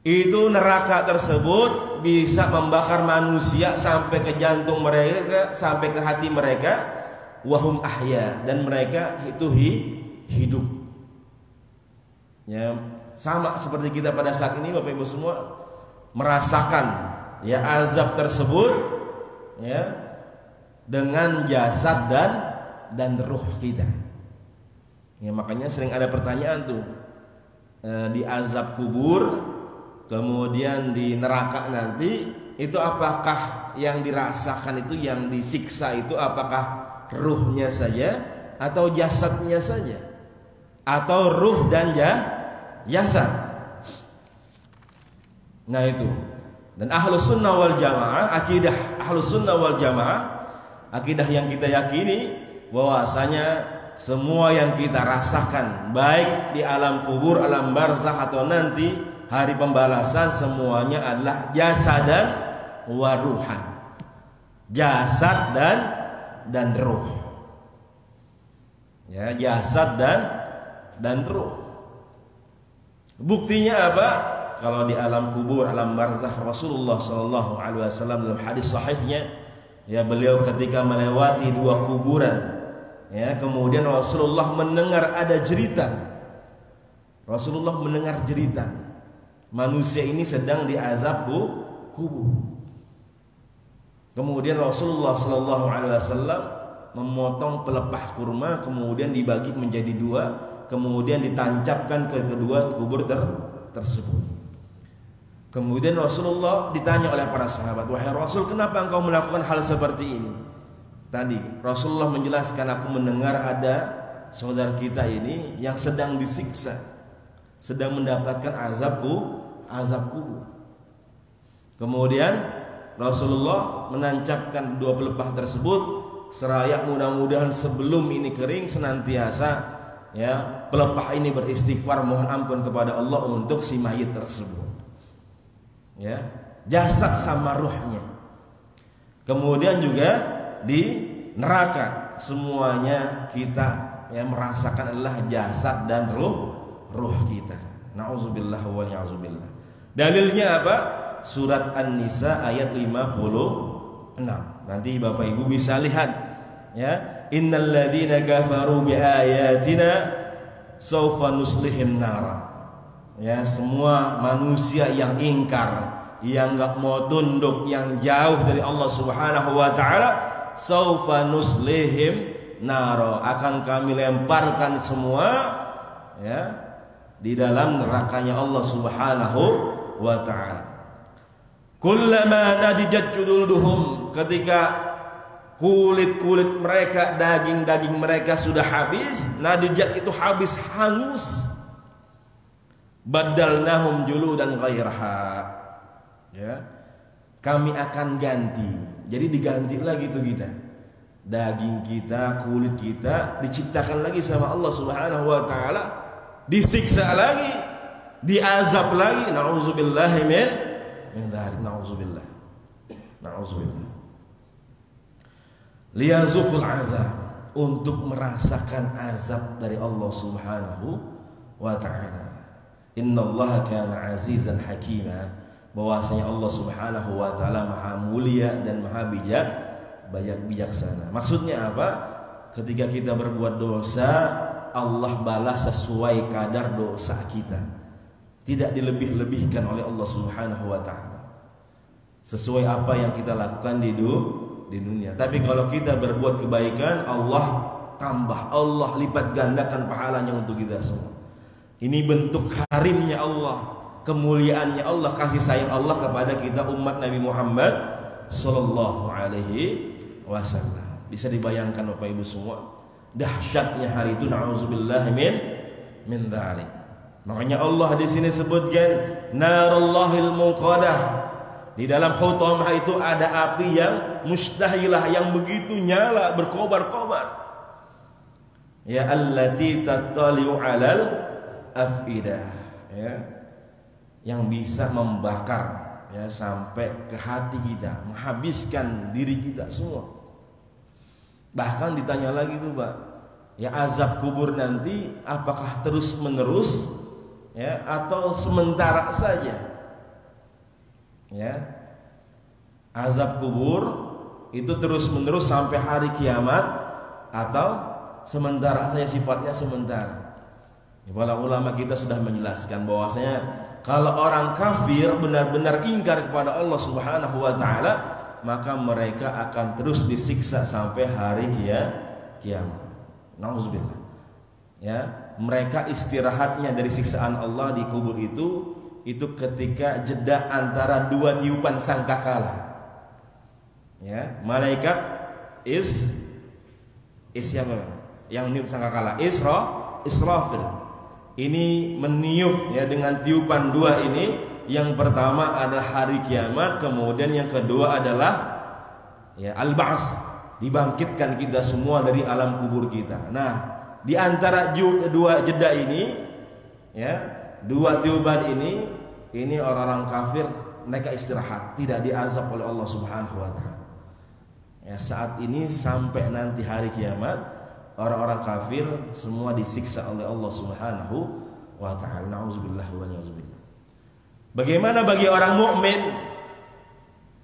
S1: Itu neraka tersebut bisa membakar manusia sampai ke jantung mereka, sampai ke hati mereka, wa hum ahya, dan mereka itu hidup. Ya, sama seperti kita pada saat ini, Bapak Ibu semua merasakan ya azab tersebut, ya, dengan jasad dan ruh kita. Ya, makanya sering ada pertanyaan tuh, di azab kubur, kemudian di neraka nanti, itu apakah yang dirasakan itu, yang disiksa itu apakah ruhnya saja atau jasadnya saja, atau ruh dan jasad? Nah itu. Dan ahlus sunnah wal jamaah, akidah ahlus sunnah wal jamaah, akidah yang kita yakini bahwasanya semua yang kita rasakan, baik di alam kubur, alam barzakh, atau nanti hari pembalasan, semuanya adalah jasadan wa ruhan. Jasad dan ruh. Ya, jasad dan ruh. Buktinya apa? Kalau di alam kubur, alam barzakh, Rasulullah sallallahu alaihi wasallam dalam hadis sahihnya, ya, beliau ketika melewati dua kuburan, ya, kemudian Rasulullah mendengar ada jeritan. Rasulullah mendengar jeritan. Manusia ini sedang diazab kubur. Kemudian Rasulullah sallallahu alaihi wasallam memotong pelepah kurma, kemudian dibagi menjadi dua, kemudian ditancapkan ke kedua kubur tersebut. Kemudian Rasulullah ditanya oleh para sahabat, wahai Rasul, kenapa engkau melakukan hal seperti ini? Tadi Rasulullah menjelaskan, aku mendengar ada saudara kita ini yang sedang disiksa, sedang mendapatkan azab kubur. Kemudian Rasulullah menancapkan dua pelepah tersebut, seraya mudah-mudahan sebelum ini kering senantiasa, ya, pelepah ini beristighfar mohon ampun kepada Allah untuk si mayit tersebut. Ya, jasad sama ruhnya. Kemudian juga di neraka semuanya kita, ya, merasakan adalah jasad dan roh kita. Nauzubillah wal ya'zubillah. Dalilnya apa? Surat An-Nisa ayat 56. Nanti Bapak Ibu bisa lihat ya. Innal ladzina kafaru bi ayatina sawfa nuslihim nara. Ya, semua manusia yang ingkar, yang enggak mau tunduk, yang jauh dari Allah Subhanahu wa taala, sawfa nuslihim nara, akan kami lemparkan semua ya di dalam nerakanya Allah Subhanahu wa taala. Kullama nadijat juluduhum, ketika kulit-kulit mereka, daging-daging mereka sudah habis, nadijat itu habis, hangus, badalnahum juludan ghairaha, ya, kami akan ganti. Jadi diganti lagi tuh kita, daging kita, kulit kita diciptakan lagi sama Allah Subhanahu wa taala, disiksa lagi, diazab lagi. Nauzubillahi min dzalik. Nauzubillah. Liyazuqul azab, untuk merasakan azab dari Allah Subhanahu wa taala. Innallaha kana azizan hakima, bahwasanya Allah Subhanahu wa taala maha mulia dan maha bijaksana. Maksudnya apa? Ketika kita berbuat dosa, Allah balas sesuai kadar dosa kita, tidak dilebih-lebihkan oleh Allah Subhanahu wa taala, sesuai apa yang kita lakukan di dunia. Tapi kalau kita berbuat kebaikan, Allah tambah, Allah lipat gandakan pahalanya untuk kita semua. Ini bentuk karimnya Allah, kemuliaannya Allah, kasih sayang Allah kepada kita umat Nabi Muhammad sallallahu alaihi wasallam. Bisa dibayangkan Bapak Ibu semua dahsyatnya hari itu. Nauzubillah min dzalik. Makanya Allah di sini sebutkan narallahil muqadah. Di dalam hutamah itu ada api yang mustahilah, yang begitu nyala, berkobar-kobar. Ya allati tattali'u 'alal afidah, ya, yang bisa membakar ya sampai ke hati kita, menghabiskan diri kita semua. Bahkan ditanya lagi tuh Pak, ya azab kubur nanti apakah terus menerus ya atau sementara saja? Ya, azab kubur itu terus menerus sampai hari kiamat atau sementara saja, sifatnya sementara. Para ulama kita sudah menjelaskan bahwasanya kalau orang kafir benar-benar ingkar kepada Allah Subhanahu wa taala, maka mereka akan terus disiksa sampai hari kiamat. Nauzubillah. Ya, mereka istirahatnya dari siksaan Allah di kubur itu ketika jeda antara dua tiupan sangkakala. Ya, malaikat yang niup sangkakala, Israfil. Ini meniup ya dengan tiupan dua ini. Yang pertama adalah hari kiamat, kemudian yang kedua adalah ya al-ba'ts, dibangkitkan kita semua dari alam kubur kita. Nah, di antara dua jeda ini ya, dua tiupan ini orang-orang kafir mereka istirahat, tidak diazab oleh Allah Subhanahu wa taala. Ya, saat ini sampai nanti hari kiamat, orang-orang kafir semua disiksa oleh Allah Subhanahu wa taala. Nauzubillah wa na'udzubillah. Bagaimana bagi orang mukmin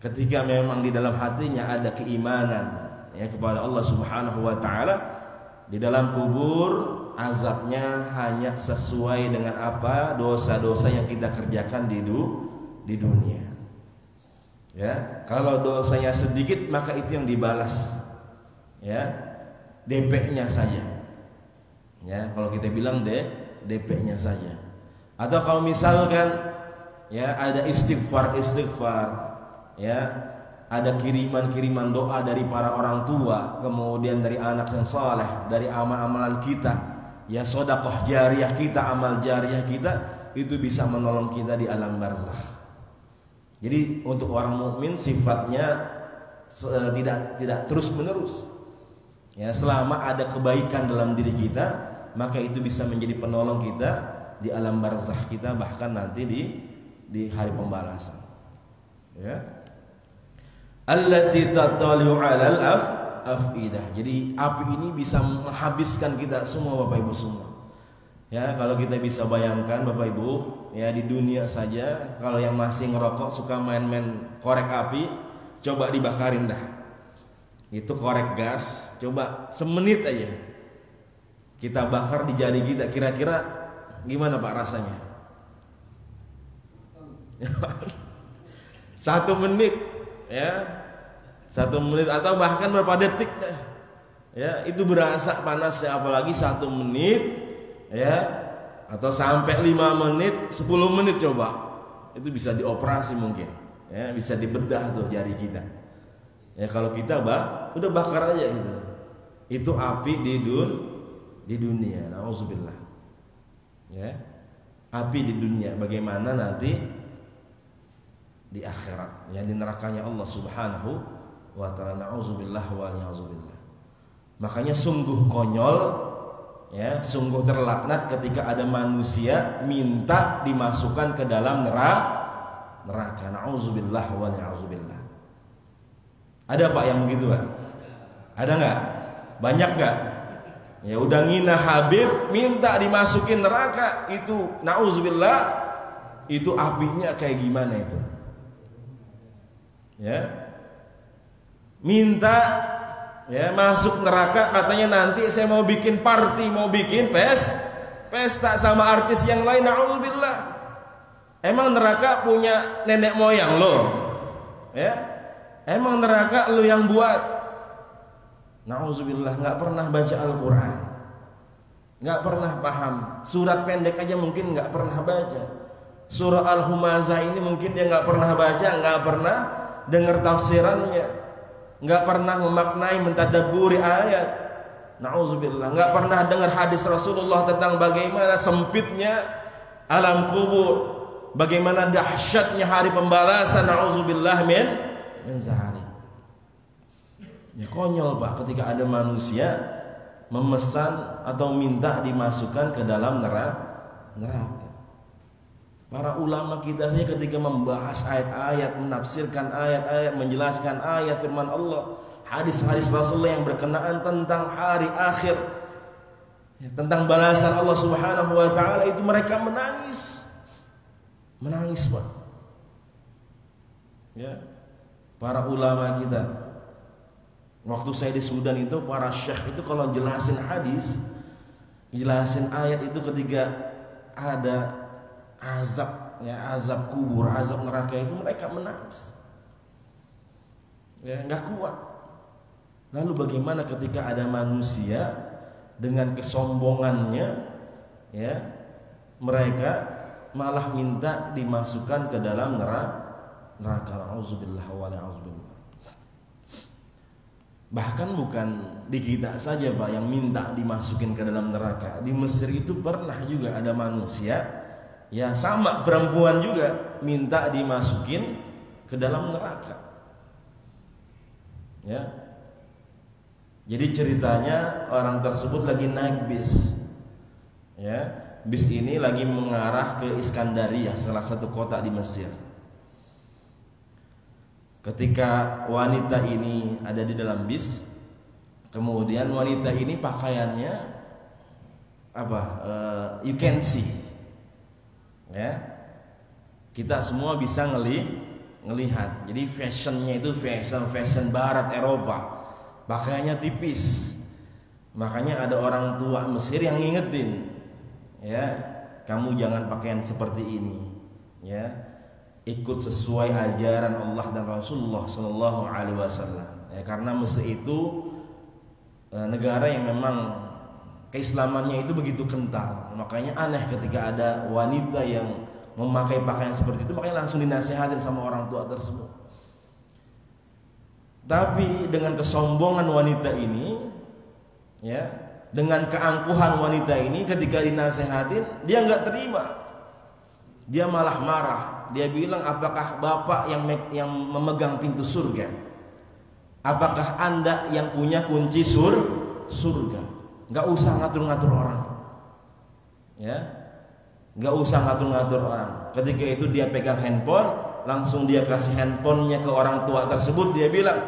S1: ketika memang di dalam hatinya ada keimanan ya kepada Allah Subhanahu wa taala, di dalam kubur azabnya hanya sesuai dengan apa dosa-dosa yang kita kerjakan di dunia. Ya, kalau dosanya sedikit maka itu yang dibalas. Ya, DP-nya saja. Ya, kalau kita bilang DP-nya saja. Atau kalau misalkan ya ada istighfar, ya, ada kiriman doa dari para orang tua, kemudian dari anak yang saleh, dari amal-amalan kita, ya sedekah jariyah kita, amal jariyah kita, itu bisa menolong kita di alam barzakh. Jadi untuk orang mukmin sifatnya tidak terus menerus. Ya, selama ada kebaikan dalam diri kita, maka itu bisa menjadi penolong kita di alam barzakh kita, bahkan nanti di hari pembalasan. Ya. Allati tattali'u 'alal afidah. Jadi api ini bisa menghabiskan kita semua Bapak Ibu semua. Ya, kalau kita bisa bayangkan Bapak Ibu, ya di dunia saja kalau yang masih ngerokok suka main-main korek api, coba dibakarin dah. Itu korek gas, coba semenit aja kita bakar di jari kita, kira-kira gimana Pak rasanya? 1 menit, ya 1 menit atau bahkan berapa detik dah. Ya, itu berasa panasnya, apalagi 1 menit, ya, atau sampai 5 menit, 10 menit coba. Itu bisa dioperasi mungkin, ya, bisa dibedah tuh jari kita. Ya, kalau kita udah bakar aja gitu. Itu api di dunia. Nauzubillah. Ya. Api di dunia, bagaimana nanti di akhirat, ya di nerakanya Allah Subhanahu wa taala. Nauzubillah wa na'udzubillah. Makanya sungguh konyol, ya, sungguh terlaknat ketika ada manusia minta dimasukkan ke dalam neraka. Nauzubillah wa na'udzubillah. Ada Pak yang begitu Pak? Ada nggak? Banyak nggak? Ya udah ngina Habib minta dimasukin neraka, itu nauzubillah, itu apinya kayak gimana itu? Ya, minta ya masuk neraka, katanya nanti saya mau bikin party, mau bikin pesta sama artis yang lain. Nauzubillah. Emang neraka punya nenek moyang lo? Ya, emang neraka lo yang buat? Nauzubillah, nggak pernah baca Al-Quran, nggak pernah paham surat pendek aja mungkin nggak pernah baca. Surah Al-Humazah ini mungkin dia nggak pernah baca, nggak pernah dengar tafsirannya, nggak pernah memaknai, mentadabburi ayat. Nauzubillah, nggak pernah dengar hadis Rasulullah tentang bagaimana sempitnya alam kubur, bagaimana dahsyatnya hari pembalasan. Nauzubillah min zalik. Ya konyol Pak ketika ada manusia memesan atau minta dimasukkan ke dalam neraka. Para ulama kita saja ketika membahas ayat-ayat, menafsirkan ayat-ayat, menjelaskan ayat firman Allah, hadis-hadis Rasulullah yang berkenaan tentang hari akhir, ya, tentang balasan Allah Subhanahu wa taala, itu mereka menangis Pak. Ya. Para ulama kita, waktu saya di Sudan itu, para syekh itu kalau jelasin hadis, jelasin ayat itu, ketika ada azab, ya, azab kubur, azab neraka, itu mereka menangis, ya, nggak kuat. Lalu bagaimana ketika ada manusia dengan kesombongannya, ya, mereka malah minta dimasukkan ke dalam neraka. Auzubillah wa na'udzubillah. Bahkan bukan di kita saja Pak yang minta dimasukin ke dalam neraka. Di Mesir itu pernah juga ada manusia, ya sama, perempuan juga minta dimasukin ke dalam neraka. Ya. Jadi ceritanya orang tersebut lagi naik bis. Ya, bis ini lagi mengarah ke Iskandaria, salah satu kota di Mesir. Ketika wanita ini ada di dalam bis, kemudian wanita ini pakaiannya apa? You can see, ya. Kita semua bisa ngelihat. Jadi fashionnya itu fashion Barat Eropa, pakaiannya tipis. Makanya ada orang tua Mesir yang ngingetin, ya, kamu jangan pakaian seperti ini, ya. Ikut sesuai ajaran Allah dan Rasulullah Sallallahu Alaihi Wasallam. Ya, karena Mesir itu negara yang memang keislamannya itu begitu kental. Makanya aneh ketika ada wanita yang memakai pakaian seperti itu, makanya langsung dinasihatin sama orang tua tersebut. Tapi dengan kesombongan wanita ini, ya, dengan keangkuhan wanita ini, ketika dinasihatin dia nggak terima, dia malah marah. Dia bilang, apakah bapak yang memegang pintu surga? Apakah anda yang punya kunci surga? Gak usah ngatur-ngatur orang, ya, gak usah ngatur-ngatur orang. Ketika itu dia pegang handphone, langsung dia kasih handphonenya ke orang tua tersebut. Dia bilang,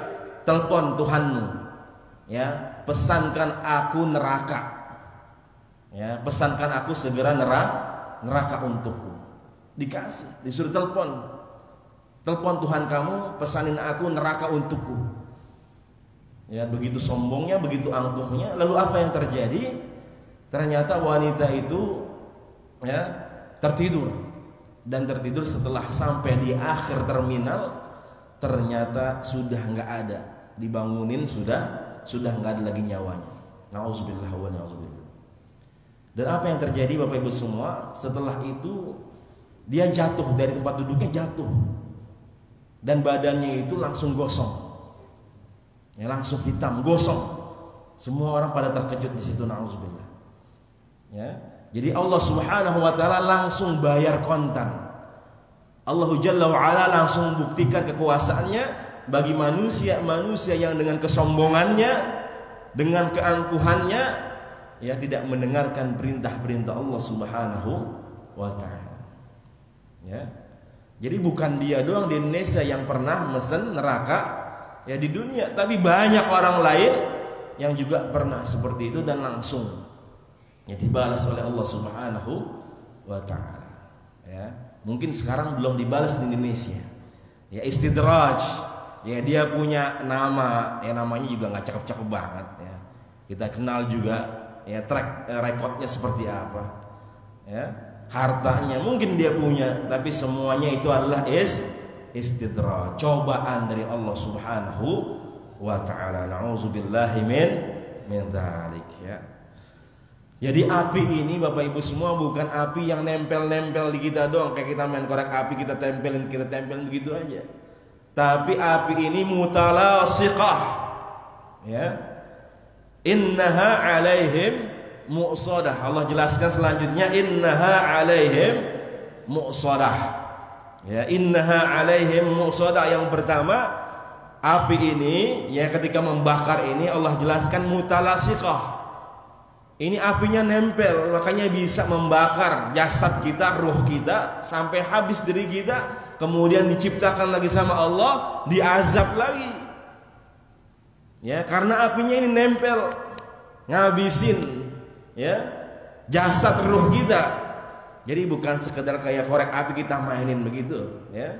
S1: telepon Tuhanmu, ya, pesankan aku neraka. Ya, pesankan aku segera neraka untukku. Dikasih, disuruh telepon Tuhan kamu, pesanin aku neraka untukku. Ya, begitu sombongnya, begitu angkuhnya. Lalu apa yang terjadi? Ternyata wanita itu ya tertidur, dan tertidur setelah sampai di akhir terminal, ternyata sudah nggak ada. Dibangunin sudah nggak ada lagi nyawanya. Nauzubillah wa na'udzubillah. Dan apa yang terjadi Bapak Ibu semua? Setelah itu dia jatuh dari tempat duduknya, jatuh, dan badannya itu langsung gosong, ya, langsung hitam, gosong. Semua orang pada terkejut di situ. Nauzubillah. Ya, jadi Allah Subhanahu wa taala langsung bayar kontan. Allah Jalla wa ala langsung buktikan kekuasaannya bagi manusia yang dengan kesombongannya, dengan keangkuhannya, ya, tidak mendengarkan perintah-perintah Allah Subhanahu wa taala. Ya. Jadi bukan dia doang di Indonesia yang pernah mesen neraka ya di dunia, tapi banyak orang lain yang juga pernah seperti itu dan langsung ya dibalas oleh Allah Subhanahu wa taala. Ya, mungkin sekarang belum dibalas di Indonesia. Ya, istidraj. Ya, dia punya nama, ya namanya juga nggak cakep-cakep banget ya. Kita kenal juga ya track recordnya seperti apa. Ya, hartanya mungkin dia punya, tapi semuanya itu adalah istidraj, cobaan dari Allah Subhanahu wa taala. Nauzubillahi min dzalik ya. Jadi api ini Bapak Ibu semua bukan api yang nempel-nempel di kita doang, kayak kita main korek api kita tempelin begitu aja. Tapi api ini mutalasiqah. Ya. Innaha 'alaihim mu'sadah. Allah jelaskan selanjutnya, innaha 'alaihim mu'sadah. Ya, innaha 'alaihim mu'sadah. Yang pertama, api ini ya ketika membakar ini Allah jelaskan mutalasiqah. Ini apinya nempel, makanya bisa membakar jasad kita, ruh kita sampai habis diri kita, kemudian diciptakan lagi sama Allah, diazab lagi. Ya, karena apinya ini nempel, ngabisin ya jasad ruh kita. Jadi bukan sekedar kayak korek api kita mainin begitu, ya.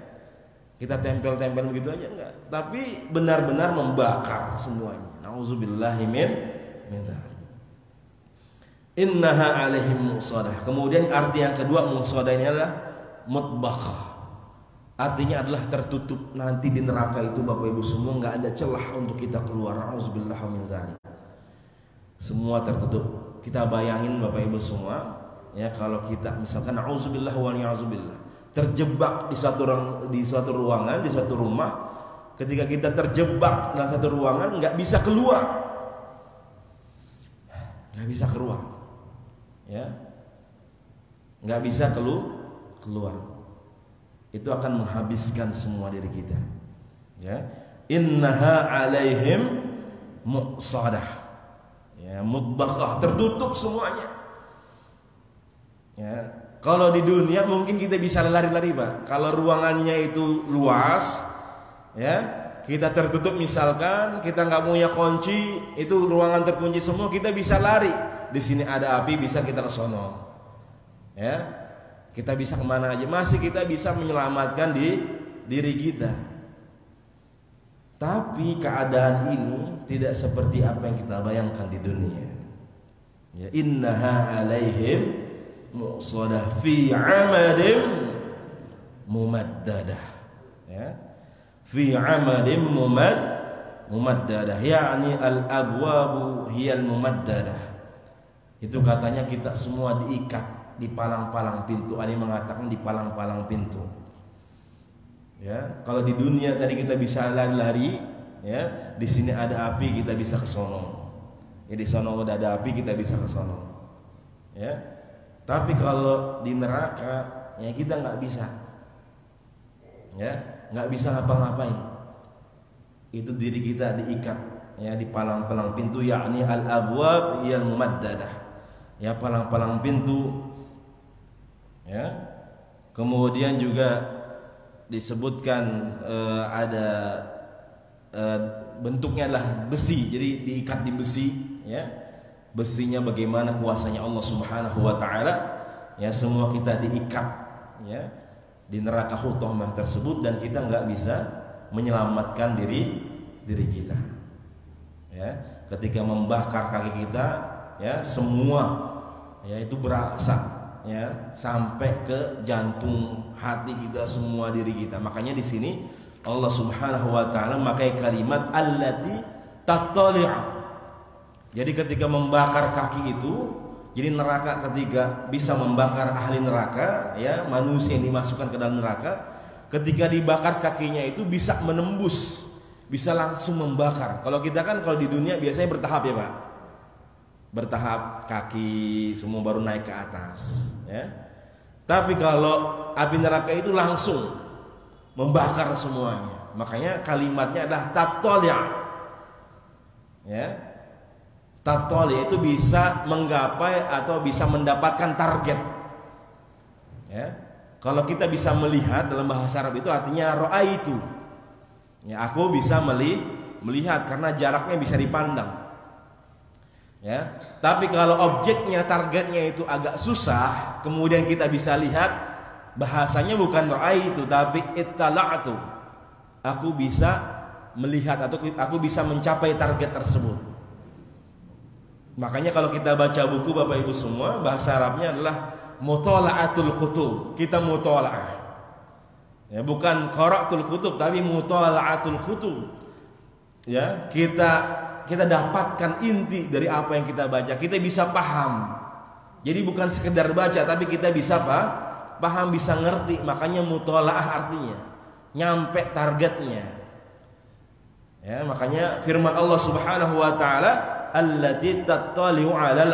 S1: Kita tempel-tempel begitu aja enggak, tapi benar-benar membakar semuanya. Nauzubillahi min dzalik. Innaha 'alaihim musadah. Kemudian arti yang kedua musadah ini adalah mutbaqah. Artinya adalah tertutup. Nanti di neraka itu Bapak Ibu semua nggak ada celah untuk kita keluar. Auzubillahi min dzalik. Semua tertutup. Kita bayangin Bapak Ibu semua, ya kalau kita misalkan auzubillahi wa na'udzubillah terjebak di suatu ruangan, di suatu rumah. Ketika kita terjebak dalam satu ruangan, nggak bisa keluar. Nggak bisa keluar. Ya, nggak bisa keluar. Itu akan menghabiskan semua diri kita. Ya, innaha 'alaihim mu'sadah. Ya, mutbaqah, tertutup semuanya. Ya, kalau di dunia mungkin kita bisa lari-lari, Pak. Kalau ruangannya itu luas, ya, kita tertutup misalkan, kita nggak punya kunci, itu ruangan terkunci semua, kita bisa lari. Di sini ada api, bisa kita ke sono. Ya, kita bisa kemana aja, masih kita bisa menyelamatkan diri kita. Tapi keadaan ini tidak seperti apa yang kita bayangkan di dunia. Ya, innaha 'alaihim mu'sadah fi 'amadim mumaddadah. Ya, fi 'amadim mumaddadah, yakni al-abwabu hiyal mumaddadah. Itu katanya kita semua diikat di palang-palang pintu. Ada yang mengatakan di palang-palang pintu. Ya, kalau di dunia tadi kita bisa lari-lari, ya, di sini ada api kita bisa ke sono. Ya, di sono udah ada api kita bisa ke sono. Ya. Tapi kalau di neraka, ya kita nggak bisa. Ya, nggak bisa ngapa-ngapain. Itu diri kita diikat, ya, di palang-palang pintu, yakni al-abwab yal mumaddadah. Ya, palang-palang pintu. Ya. Kemudian juga disebutkan ada bentuknya adalah besi, jadi diikat di besi, ya. besinya bagaimana kuasanya Allah Subhanahu wa taala. Ya, semua kita diikat ya di neraka hutamah tersebut dan kita nggak bisa menyelamatkan diri kita. Ya, ketika membakar kaki kita, ya semua ya itu berasap ya sampai ke jantung, hati kita, semua diri kita. Makanya di sini Allah Subhanahu wa taala memakai kalimat allati tattali'u. Jadi ketika membakar kaki itu, jadi neraka ketika bisa membakar ahli neraka, ya manusia yang dimasukkan ke dalam neraka, ketika dibakar kakinya itu bisa menembus, bisa langsung membakar. Kalau kita kan kalau di dunia biasanya bertahap ya Pak, bertahap kaki semua baru naik ke atas. Ya. Tapi kalau api neraka itu langsung membakar semuanya. Makanya kalimatnya adalah tattali'. Ya. Tattali' itu bisa menggapai atau bisa mendapatkan target. Ya. Kalau kita bisa melihat dalam bahasa Arab itu artinya ra'aitu. Ya, aku bisa melihat karena jaraknya bisa dipandang. Ya, tapi kalau objeknya, targetnya itu agak susah, kemudian kita bisa lihat, bahasanya bukan ra'aitu tapi ittala'tu. Aku bisa melihat atau aku bisa mencapai target tersebut. Makanya kalau kita baca buku Bapak Ibu semua, bahasa Arabnya adalah mutala'atul kutub. Kita mutala'ah. Ya, bukan qara'atul kutub tapi mutala'atul kutub. Ya, kita dapatkan inti dari apa yang kita baca. Kita bisa paham. Jadi bukan sekedar baca tapi kita bisa paham, bisa ngerti. Makanya mutalaah artinya nyampe targetnya. Ya, makanya firman Allah Subhanahu wa taala allati tattali'u 'alal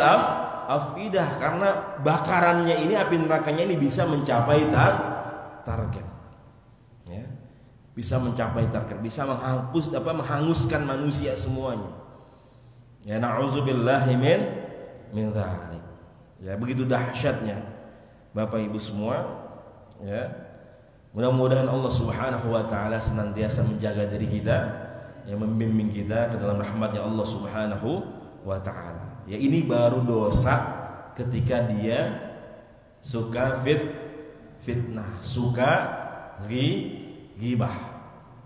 S1: afidah, karena bakarannya ini, api nerakanya ini bisa mencapai target. Ya. Bisa mencapai target, bisa menghanguskan manusia semuanya. Ya, na'udzubillahi min dzalik. Ya, begitu dahsyatnya Bapak Ibu semua. Ya. Mudah-mudahan Allah Subhanahu wa taala senantiasa menjaga diri kita, yang membimbing kita ke dalam rahmatnya Allah Subhanahu wa taala. Ya, ini baru dosa ketika dia suka fitnah, suka ghibah.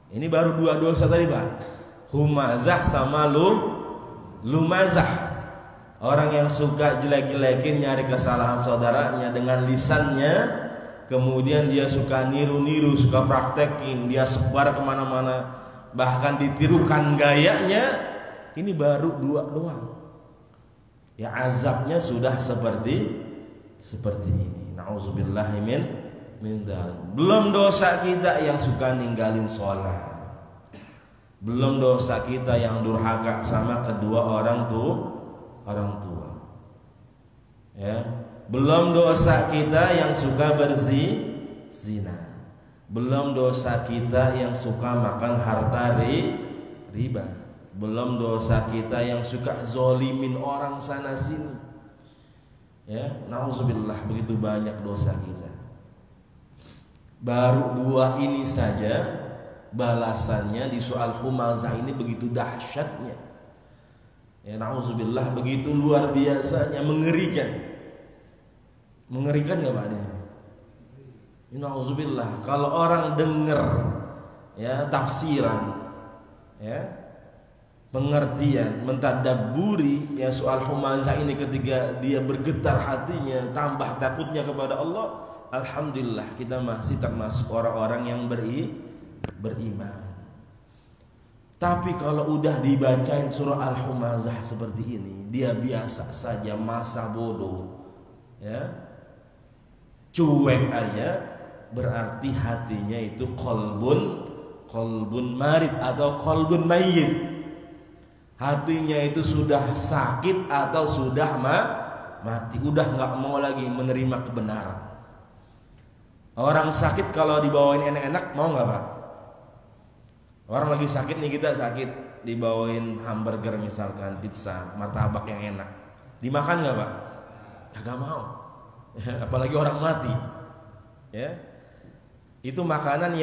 S1: Ini baru dua dosa tadi Pak. Humazah sama lumazah. Orang yang suka jelek-jelekin, nyari kesalahan saudaranya dengan lisannya, kemudian dia suka niru-niru, suka praktekin, dia sebar kemana-mana, bahkan ditirukan gayanya. Ini baru dua doang. Ya, azabnya sudah seperti ini. Nauzubillahi min dzalik. Belum dosa kita yang suka ninggalin sholat. Belum dosa kita yang durhaka sama kedua orang tua. Ya, belum dosa kita yang suka berzina. Belum dosa kita yang suka makan harta riba. Belum dosa kita yang suka zolimin orang sana sini. Ya, nauzubillah, begitu banyak dosa kita. Baru dua ini saja balasannya di soal humazah ini begitu dahsyatnya. Ya, nauzubillah, begitu luar biasanya, mengerikan. Mengerikan enggak Pak di sini? Nauzubillah, kalau orang dengar ya tafsiran, ya pengertian, mentadabburi ya soal humazah ini, ketika dia bergetar hatinya, tambah takutnya kepada Allah, alhamdulillah kita masih termasuk orang-orang yang beriman. Tapi kalau udah dibacain surah Al-Humazah seperti ini, dia biasa saja, masa bodoh, ya, cuek aja, berarti hatinya itu kolbun marid atau kolbun mayyit. Hatinya itu sudah sakit atau sudah mati, udah nggak mau lagi menerima kebenaran. Orang sakit kalau dibawain enak-enak mau nggak Pak? Orang lagi sakit nih, kita sakit, dibawain hamburger misalkan, pizza, martabak yang enak, dimakan nggak Pak? Kagak mau. Apalagi orang mati. Ya, itu makanan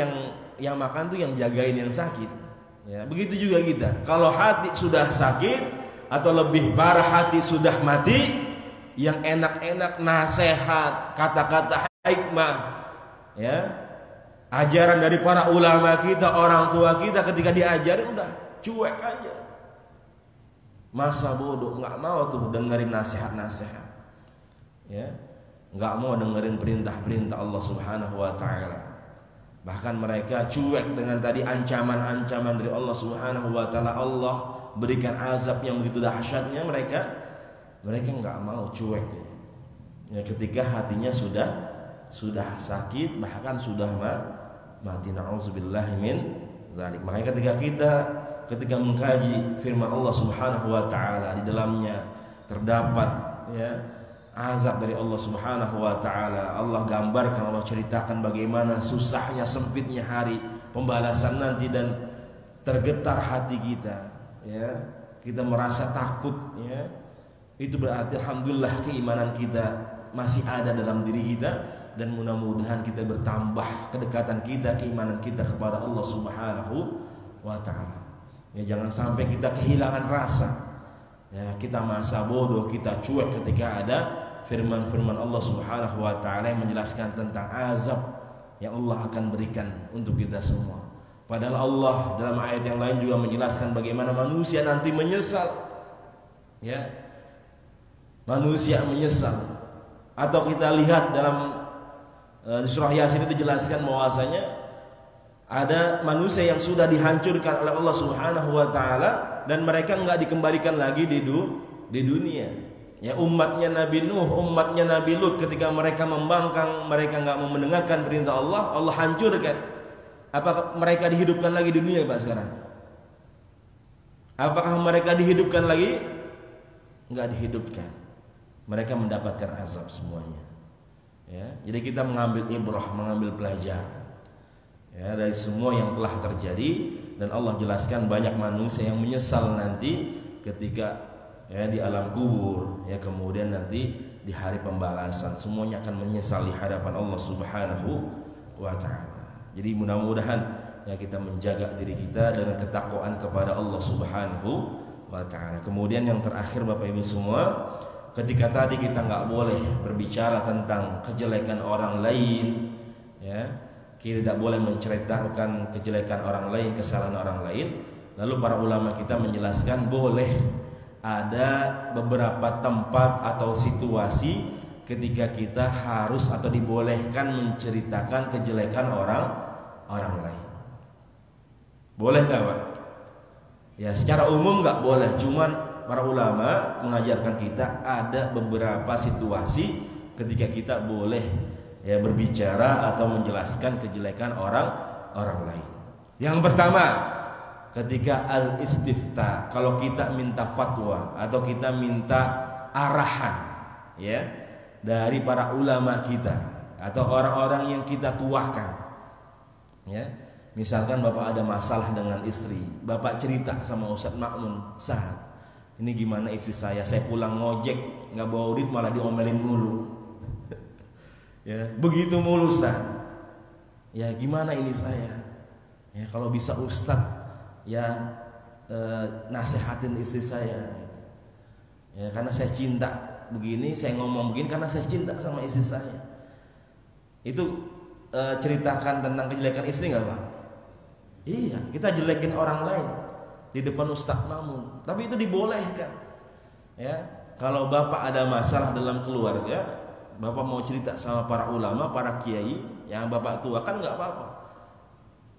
S1: yang makan tuh yang jagain yang sakit. Ya, begitu juga kita. Kalau hati sudah sakit, atau lebih parah hati sudah mati, yang enak-enak nasihat, kata-kata hikmah, ya, ajaran dari para ulama kita, orang tua kita ketika diajarin udah cuek aja. Masa bodoh, nggak mau tuh dengerin nasihat-nasihat, ya, nggak mau dengerin perintah-perintah Allah Subhanahu Wa Taala. Bahkan mereka cuek dengan tadi ancaman-ancaman dari Allah Subhanahu Wa Taala. Allah berikan azab yang begitu dahsyatnya, mereka nggak mau, cuek. Ya, ketika hatinya sudah sakit, bahkan sudah mati. Na'udzubillahi min dzalik. Makanya ketika mengkaji firman Allah Subhanahu Wa Taala, di dalamnya terdapat, ya, azab dari Allah Subhanahu Wa Taala. Allah gambarkan, Allah ceritakan bagaimana susahnya, sempitnya hari pembalasan nanti, dan tergetar hati kita, ya, kita merasa takut, ya. Itu berarti alhamdulillah keimanan kita masih ada dalam diri kita, dan mudah-mudahan kita bertambah kedekatan kita, keimanan kita kepada Allah Subhanahu Wa Taala. Ya, jangan sampai kita kehilangan rasa, ya, kita masa bodoh, kita cuek ketika ada firman-firman Allah Subhanahu Wa Taala yang menjelaskan tentang azab yang Allah akan berikan untuk kita semua. Padahal Allah dalam ayat yang lain juga menjelaskan bagaimana manusia nanti menyesal, ya, manusia menyesal. Atau kita lihat dalam surah Yasin itu dijelaskan bahwasanya ada manusia yang sudah dihancurkan oleh Allah Subhanahu Wa Taala, dan mereka enggak dikembalikan lagi di dunia. Ya, umatnya Nabi Nuh, umatnya Nabi Lut, ketika mereka membangkang, mereka enggak mau mendengarkan perintah Allah, Allah hancurkan. Apakah mereka dihidupkan lagi di dunia, Pak, sekarang? Apakah mereka dihidupkan lagi? Enggak dihidupkan. Mereka mendapatkan azab semuanya. Ya, jadi kita mengambil ibrah, mengambil pelajaran, ya, dari semua yang telah terjadi. Dan Allah jelaskan banyak manusia yang menyesal nanti ketika, ya, di alam kubur, ya, kemudian nanti di hari pembalasan semuanya akan menyesal di hadapan Allah Subhanahu Wa Taala. Jadi mudah-mudahan, ya, kita menjaga diri kita dengan ketakwaan kepada Allah Subhanahu Wa Taala. Kemudian yang terakhir, Bapak Ibu semua, ketika tadi kita nggak boleh berbicara tentang kejelekan orang lain, ya, kita tidak boleh menceritakan kejelekan orang lain, kesalahan orang lain. Lalu para ulama kita menjelaskan boleh ada beberapa tempat atau situasi ketika kita harus atau dibolehkan menceritakan kejelekan orang lain. Boleh nggak, Pak? Ya, secara umum nggak boleh, cuman para ulama mengajarkan kita ada beberapa situasi ketika kita boleh, ya, berbicara atau menjelaskan kejelekan orang lain. Yang pertama, ketika al-istifta, kalau kita minta fatwa atau kita minta arahan, ya, dari para ulama kita atau orang-orang yang kita tuakan, ya. Misalkan Bapak ada masalah dengan istri, Bapak cerita sama Ustadz Ma'mun, "Ustadz, ini gimana istri saya pulang ngojek nggak bawa duit malah diomelin mulu." Ya, begitu mulu, Ustaz. Ya, gimana ini saya? Ya, kalau bisa Ustaz, ya, nasihatin istri saya. Ya, karena saya cinta begini, saya ngomong begini karena saya cinta sama istri saya. Itu ceritakan tentang kejelekan istri nggak, Pak? Iya, kita jelekin orang lain di depan Ustadz Ma'mun, tapi itu dibolehkan. Ya, kalau Bapak ada masalah dalam keluarga, Bapak mau cerita sama para ulama, para kiai yang Bapak tuakan, nggak apa-apa.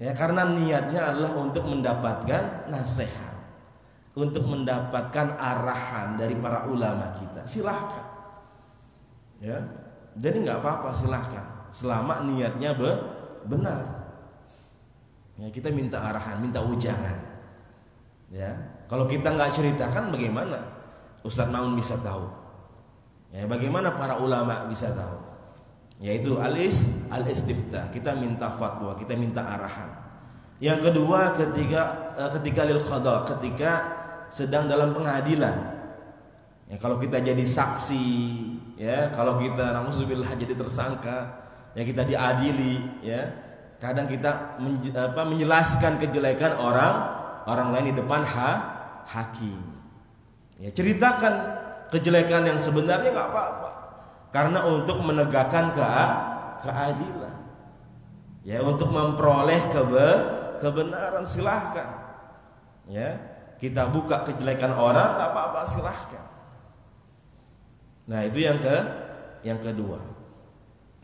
S1: Ya, karena niatnya adalah untuk mendapatkan nasihat, untuk mendapatkan arahan dari para ulama kita. Silahkan, ya, jadi nggak apa-apa, silahkan, selama niatnya benar. Ya, kita minta arahan, minta ujangan. Ya, kalau kita nggak ceritakan, bagaimana Ustadz Ma'mun bisa tahu? Ya, bagaimana para ulama bisa tahu? Yaitu al-istifta, kita minta fatwa, kita minta arahan. Yang kedua, ketika lil qada, ketika sedang dalam pengadilan. Ya, kalau kita jadi saksi, ya, kalau kita na'udzubillah jadi tersangka, ya, kita diadili, ya. Kadang kita menjelaskan kejelekan orang lain di depan hakim. Ya, ceritakan kejelekan yang sebenarnya nggak apa-apa, karena untuk menegakkan keadilan. Ya, untuk memperoleh kebenaran, silahkan. Ya, kita buka kejelekan orang nggak apa-apa, silahkan. Nah, itu yang kedua.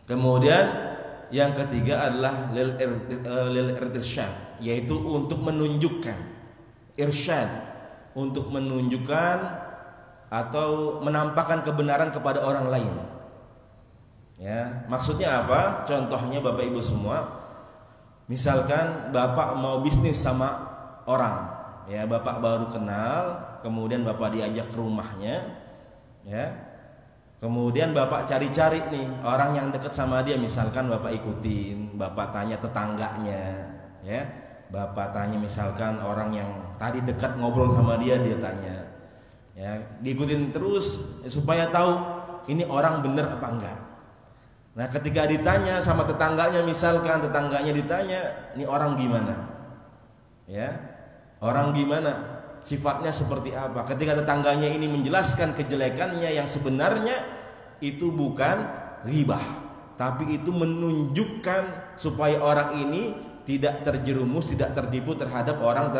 S1: Kemudian yang ketiga adalah lil irsyad, yaitu untuk menunjukkan, irsyad, untuk menunjukkan atau menampakkan kebenaran kepada orang lain. Ya, maksudnya apa? Contohnya Bapak Ibu semua, misalkan Bapak mau bisnis sama orang, ya, Bapak baru kenal, kemudian Bapak diajak ke rumahnya, ya. Kemudian Bapak cari-cari nih orang yang dekat sama dia, misalkan Bapak ikutin, Bapak tanya tetangganya, ya. Bapak tanya misalkan orang yang tadi dekat ngobrol sama dia tanya. Ya, diikutin terus supaya tahu ini orang benar apa enggak. Nah, ketika ditanya sama tetangganya, misalkan tetangganya ditanya, ini orang gimana? Ya. Orang gimana? Sifatnya seperti apa? Ketika tetangganya ini menjelaskan kejelekannya yang sebenarnya, itu bukan ghibah, tapi itu menunjukkan supaya orang ini tidak terjerumus, tidak tertipu terhadap orang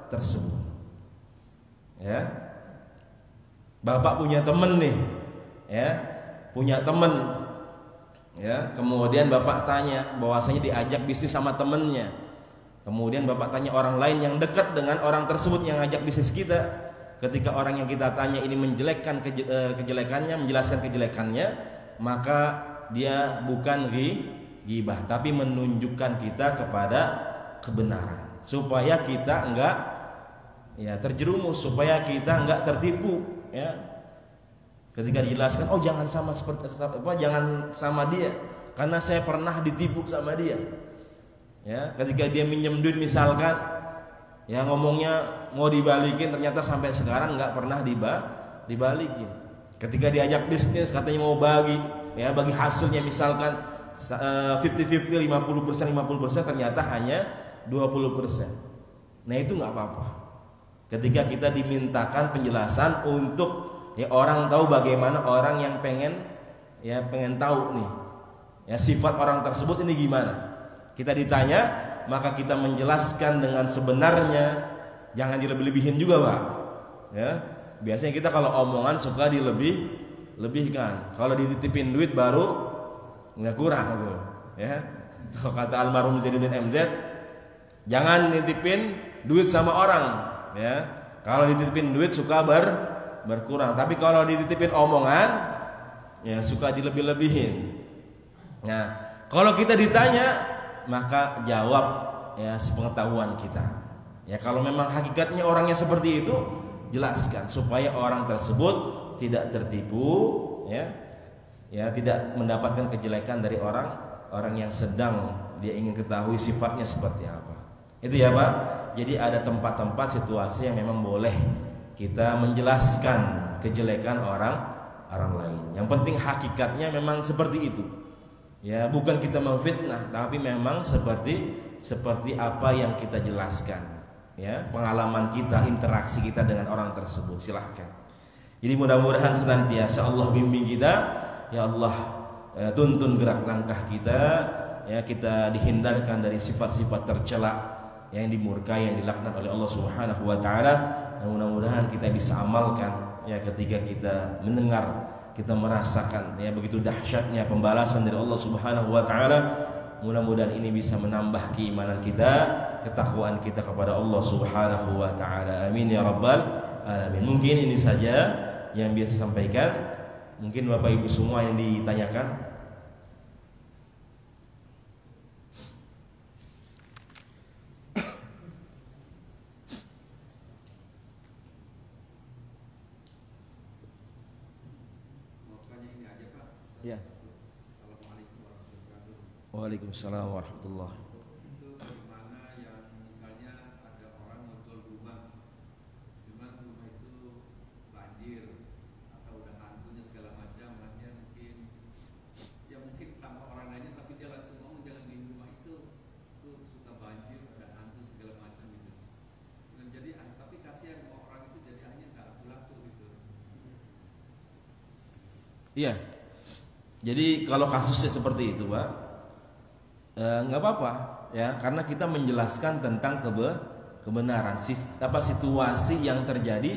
S1: tersebut. Ya. Bapak punya teman nih, ya, punya teman, ya. Kemudian Bapak tanya, bahwasanya diajak bisnis sama temennya. Kemudian Bapak tanya orang lain yang dekat dengan orang tersebut yang ngajak bisnis kita. Ketika orang yang kita tanya ini menjelekkan kejelekannya, menjelaskan kejelekannya, maka dia bukan ghibah, tapi menunjukkan kita kepada kebenaran, supaya kita enggak, ya, terjerumus, supaya kita enggak tertipu, ya. Ketika dijelaskan, oh jangan jangan sama dia, karena saya pernah ditipu sama dia. Ya, ketika dia minjem duit misalkan, ya, ngomongnya mau dibalikin, ternyata sampai sekarang nggak pernah dibalikin. Ketika diajak bisnis katanya mau bagi, ya, bagi hasilnya misalkan 50-50, 50%, ternyata hanya 20%. Nah, itu nggak apa-apa. Ketika kita dimintakan penjelasan untuk, ya, orang tahu bagaimana orang yang pengen tahu nih, ya, sifat orang tersebut ini gimana. Kita ditanya, maka kita menjelaskan dengan sebenarnya, jangan dilebih-lebihin juga, Pak. Ya, biasanya kita kalau omongan suka dilebihkan. Kalau dititipin duit baru nggak kurang tuh, ya. Kalau kata almarhum Zainuddin MZ, jangan nitipin duit sama orang, ya. Kalau dititipin duit suka berkurang, tapi kalau dititipin omongan, ya, suka dilebih-lebihin. Nah, kalau kita ditanya, maka jawab, ya, sepengetahuan kita. Ya, kalau memang hakikatnya orangnya seperti itu, jelaskan supaya orang tersebut tidak tertipu, ya, ya, tidak mendapatkan kejelekan dari orang yang sedang dia ingin ketahui sifatnya seperti apa. Itu, ya, Pak. Jadi ada tempat-tempat situasi yang memang boleh kita menjelaskan kejelekan orang lain. Yang penting hakikatnya memang seperti itu. Ya, bukan kita memfitnah, tapi memang seperti apa yang kita jelaskan, ya, pengalaman kita, interaksi kita dengan orang tersebut. Silahkan. Jadi mudah-mudahan senantiasa Allah bimbing kita, ya Allah, tuntun gerak langkah kita, ya, kita dihindarkan dari sifat-sifat tercela yang dimurkai, yang dilaknat oleh Allah Subhanahu wa taala. Dan mudah-mudahan kita bisa amalkan, ya, ketika kita mendengar, kita merasakan, ya, begitu dahsyatnya pembalasan dari Allah Subhanahu wa taala. Mudah-mudahan ini bisa menambah keimanan kita, ketakwaan kita kepada Allah Subhanahu wa taala. Amin ya rabbal alamin. Mungkin ini saja yang bisa sampaikan. Mungkin Bapak Ibu semua yang ditanyakan. Ya.
S2: Assalamualaikum warahmatullahi wabarakatuh.
S1: Waalaikumsalam warahmatullahi.
S2: Itu bagaimana yang misalnya ada orang mau jual rumah, cuma rumah itu banjir atau udah hantunya segala macam, hanya mungkin, ya, mungkin tanpa orang lainnya, tapi dia langsung ngomong jangan di rumah itu suka banjir, ada hantu segala macam gitu. Dan jadi, tapi kasihan orang itu jadi hanya nggak laku-laku gitu.
S1: Iya. Jadi kalau kasusnya seperti itu, Pak, nggak apa-apa, ya, karena kita menjelaskan tentang kebenaran, situasi yang terjadi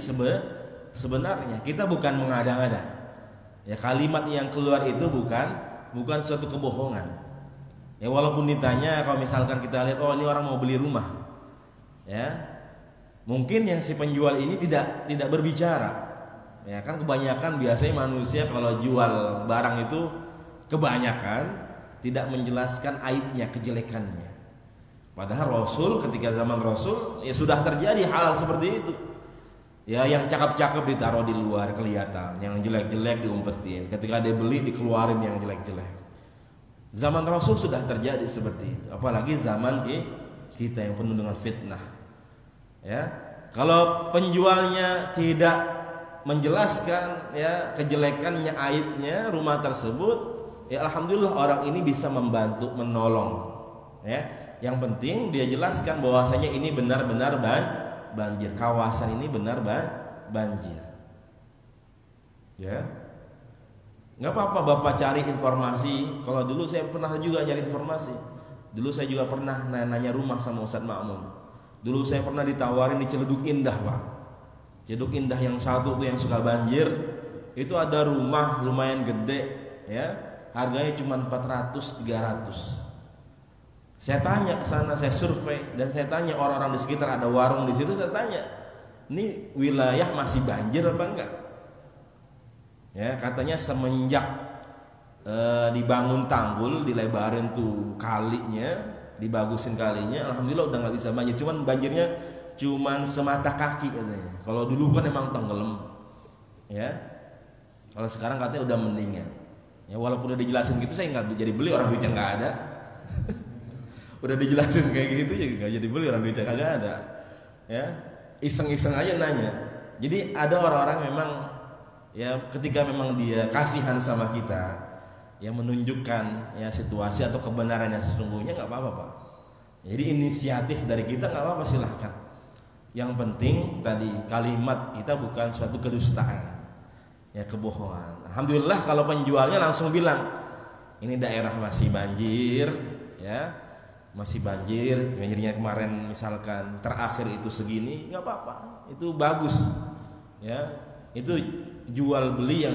S1: sebenarnya. Kita bukan mengada-ngada. Ya, kalimat yang keluar itu bukan suatu kebohongan. Ya, walaupun ditanya, kalau misalkan kita lihat, oh ini orang mau beli rumah, ya, mungkin yang si penjual ini tidak berbicara. Ya kan, kebanyakan biasanya manusia kalau jual barang itu kebanyakan tidak menjelaskan aibnya, kejelekannya. Padahal Rasul, ketika zaman Rasul, ya sudah terjadi hal seperti itu. Ya, yang cakep-cakep ditaruh di luar kelihatan, yang jelek-jelek diumpetin. Ketika dia beli dikeluarin yang jelek-jelek. Zaman Rasul sudah terjadi seperti itu. Apalagi zaman kita yang penuh dengan fitnah. Ya, kalau penjualnya tidak menjelaskan, ya, kejelekannya, aibnya rumah tersebut, ya alhamdulillah orang ini bisa membantu, menolong. Ya, yang penting dia jelaskan bahwasanya ini benar-benar banjir, kawasan ini benar banjir. Ya, nggak apa-apa Bapak cari informasi. Kalau dulu saya pernah juga nyari informasi. Dulu saya juga pernah nanya rumah sama Ustadz Ma'mun. Dulu saya pernah ditawarin di Ciledug Indah, Pak. Ciledug Indah yang satu tuh yang suka banjir, itu ada rumah lumayan gede, ya, harganya cuma 400-300. Saya tanya ke sana, saya survei dan saya tanya orang-orang di sekitar, ada warung di situ, saya tanya, ini wilayah masih banjir apa enggak? Ya, katanya semenjak dibangun tanggul, dilebarin tuh kalinya, dibagusin kalinya, alhamdulillah udah nggak bisa banjir. Cuman banjirnya cuman semata kaki katanya. Kalau dulu kan emang tenggelam, ya. Kalau sekarang katanya udah mendingan. Ya, walaupun udah dijelasin gitu, saya nggak jadi beli, orang duitnya nggak ada. Udah dijelasin kayak gitu ya nggak jadi beli, orang duitnya kagak ada. Ya, iseng-iseng aja nanya. Jadi ada orang-orang memang, ya, ketika memang dia kasihan sama kita, yang menunjukkan, ya, situasi atau kebenaran yang sesungguhnya, nggak apa-apa, Pak. Jadi inisiatif dari kita nggak apa-apa, silahkan. Yang penting tadi kalimat kita bukan suatu kedustaan, ya, kebohongan. Alhamdulillah kalau penjualnya langsung bilang ini daerah masih banjir, ya, masih banjirnya kemarin misalkan terakhir itu segini, nggak apa-apa, itu bagus, ya, itu jual beli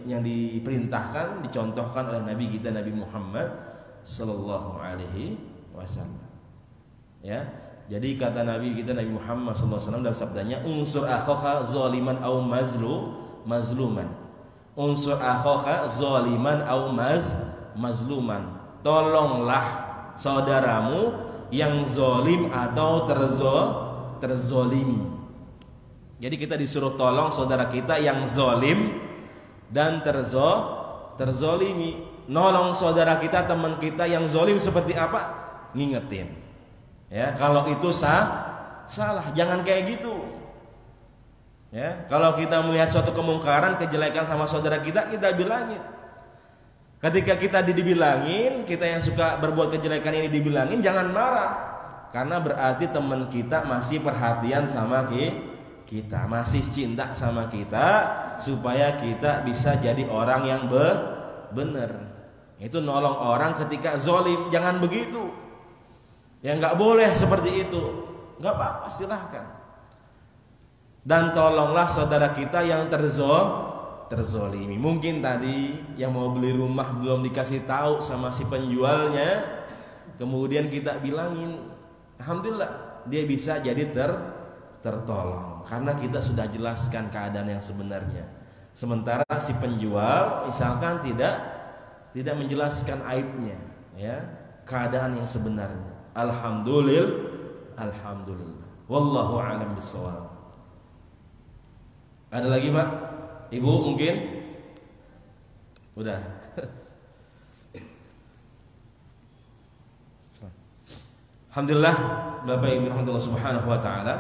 S1: yang diperintahkan, dicontohkan oleh Nabi kita Nabi Muhammad Sallallahu Alaihi Wasallam. Ya, jadi kata Nabi kita Nabi Muhammad SAW dalam sabdanya, unsur akhaka zaliman au mazluman. Unsur akhaka zaliman au mazluman. Tolonglah saudaramu yang zalim atau terzolimi. Jadi kita disuruh tolong saudara kita yang zalim dan terzolimi. Nolong saudara kita, teman kita yang zalim seperti apa? Ngingetin. Ya, kalau itu salah, jangan kayak gitu. Ya, kalau kita melihat suatu kemungkaran, kejelekan sama saudara kita bilangin. Ketika kita dibilangin, kita yang suka berbuat kejelekan ini dibilangin, jangan marah. Karena berarti teman kita masih perhatian sama kita, masih cinta sama kita, supaya kita bisa jadi orang yang benar. Itu nolong orang ketika zalim, jangan begitu. Ya, nggak boleh seperti itu, nggak apa-apa, silahkan. Dan tolonglah saudara kita yang terzolimi. Mungkin tadi yang mau beli rumah belum dikasih tahu sama si penjualnya, kemudian kita bilangin, alhamdulillah dia bisa jadi tertolong karena kita sudah jelaskan keadaan yang sebenarnya. Sementara si penjual misalkan tidak menjelaskan aibnya, ya, keadaan yang sebenarnya. Alhamdulillah. Wallahu a'lam bishawab. Ada lagi, Pak? Ibu mungkin? Udah. Alhamdulillah, Bapak Ibu rahmatullah subhanahu wa taala.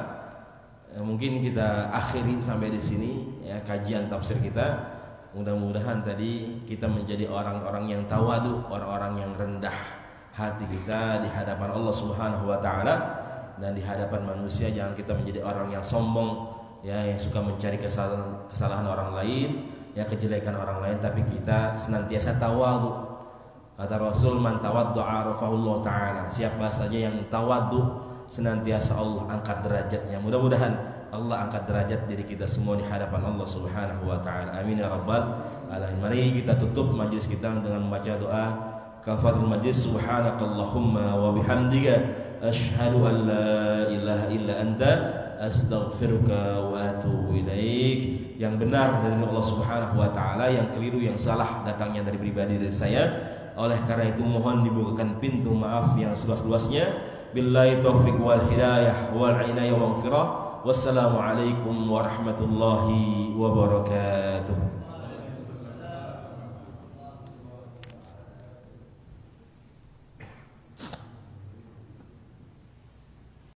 S1: Mungkin kita akhiri sampai di sini, ya, kajian tafsir kita. Mudah-mudahan tadi kita menjadi orang-orang yang tawadu, orang-orang yang rendah hati kita di hadapan Allah Subhanahu wa taala, dan di hadapan manusia jangan kita menjadi orang yang sombong, ya, yang suka mencari kesalahan orang lain, ya kejelekan orang lain, tapi kita senantiasa tawadhu. Kata Rasul, man tawaddu'a rafa'allahu ta'ala. Siapa saja yang tawadhu, senantiasa Allah angkat derajatnya. Mudah-mudahan Allah angkat derajat diri kita semua di hadapan Allah Subhanahu wa taala. Amin ya rabbal alamin. Mari kita tutup majlis kita dengan membaca doa kafaratul majlis. Subhanakallahumma wa bihamdika asyhadu an la ilaha illa anta astaghfiruka wa atubu ilaik. Yang benar dari Allah Subhanahu wa taala, yang keliru, yang salah datangnya dari pribadi dari saya. Oleh karena itu mohon dibukakan pintu maaf yang seluas-luasnya. Billahi taufiq wal hidayah wal inayah wal maghfirah. Wassalamualaikum warahmatullahi wabarakatuh.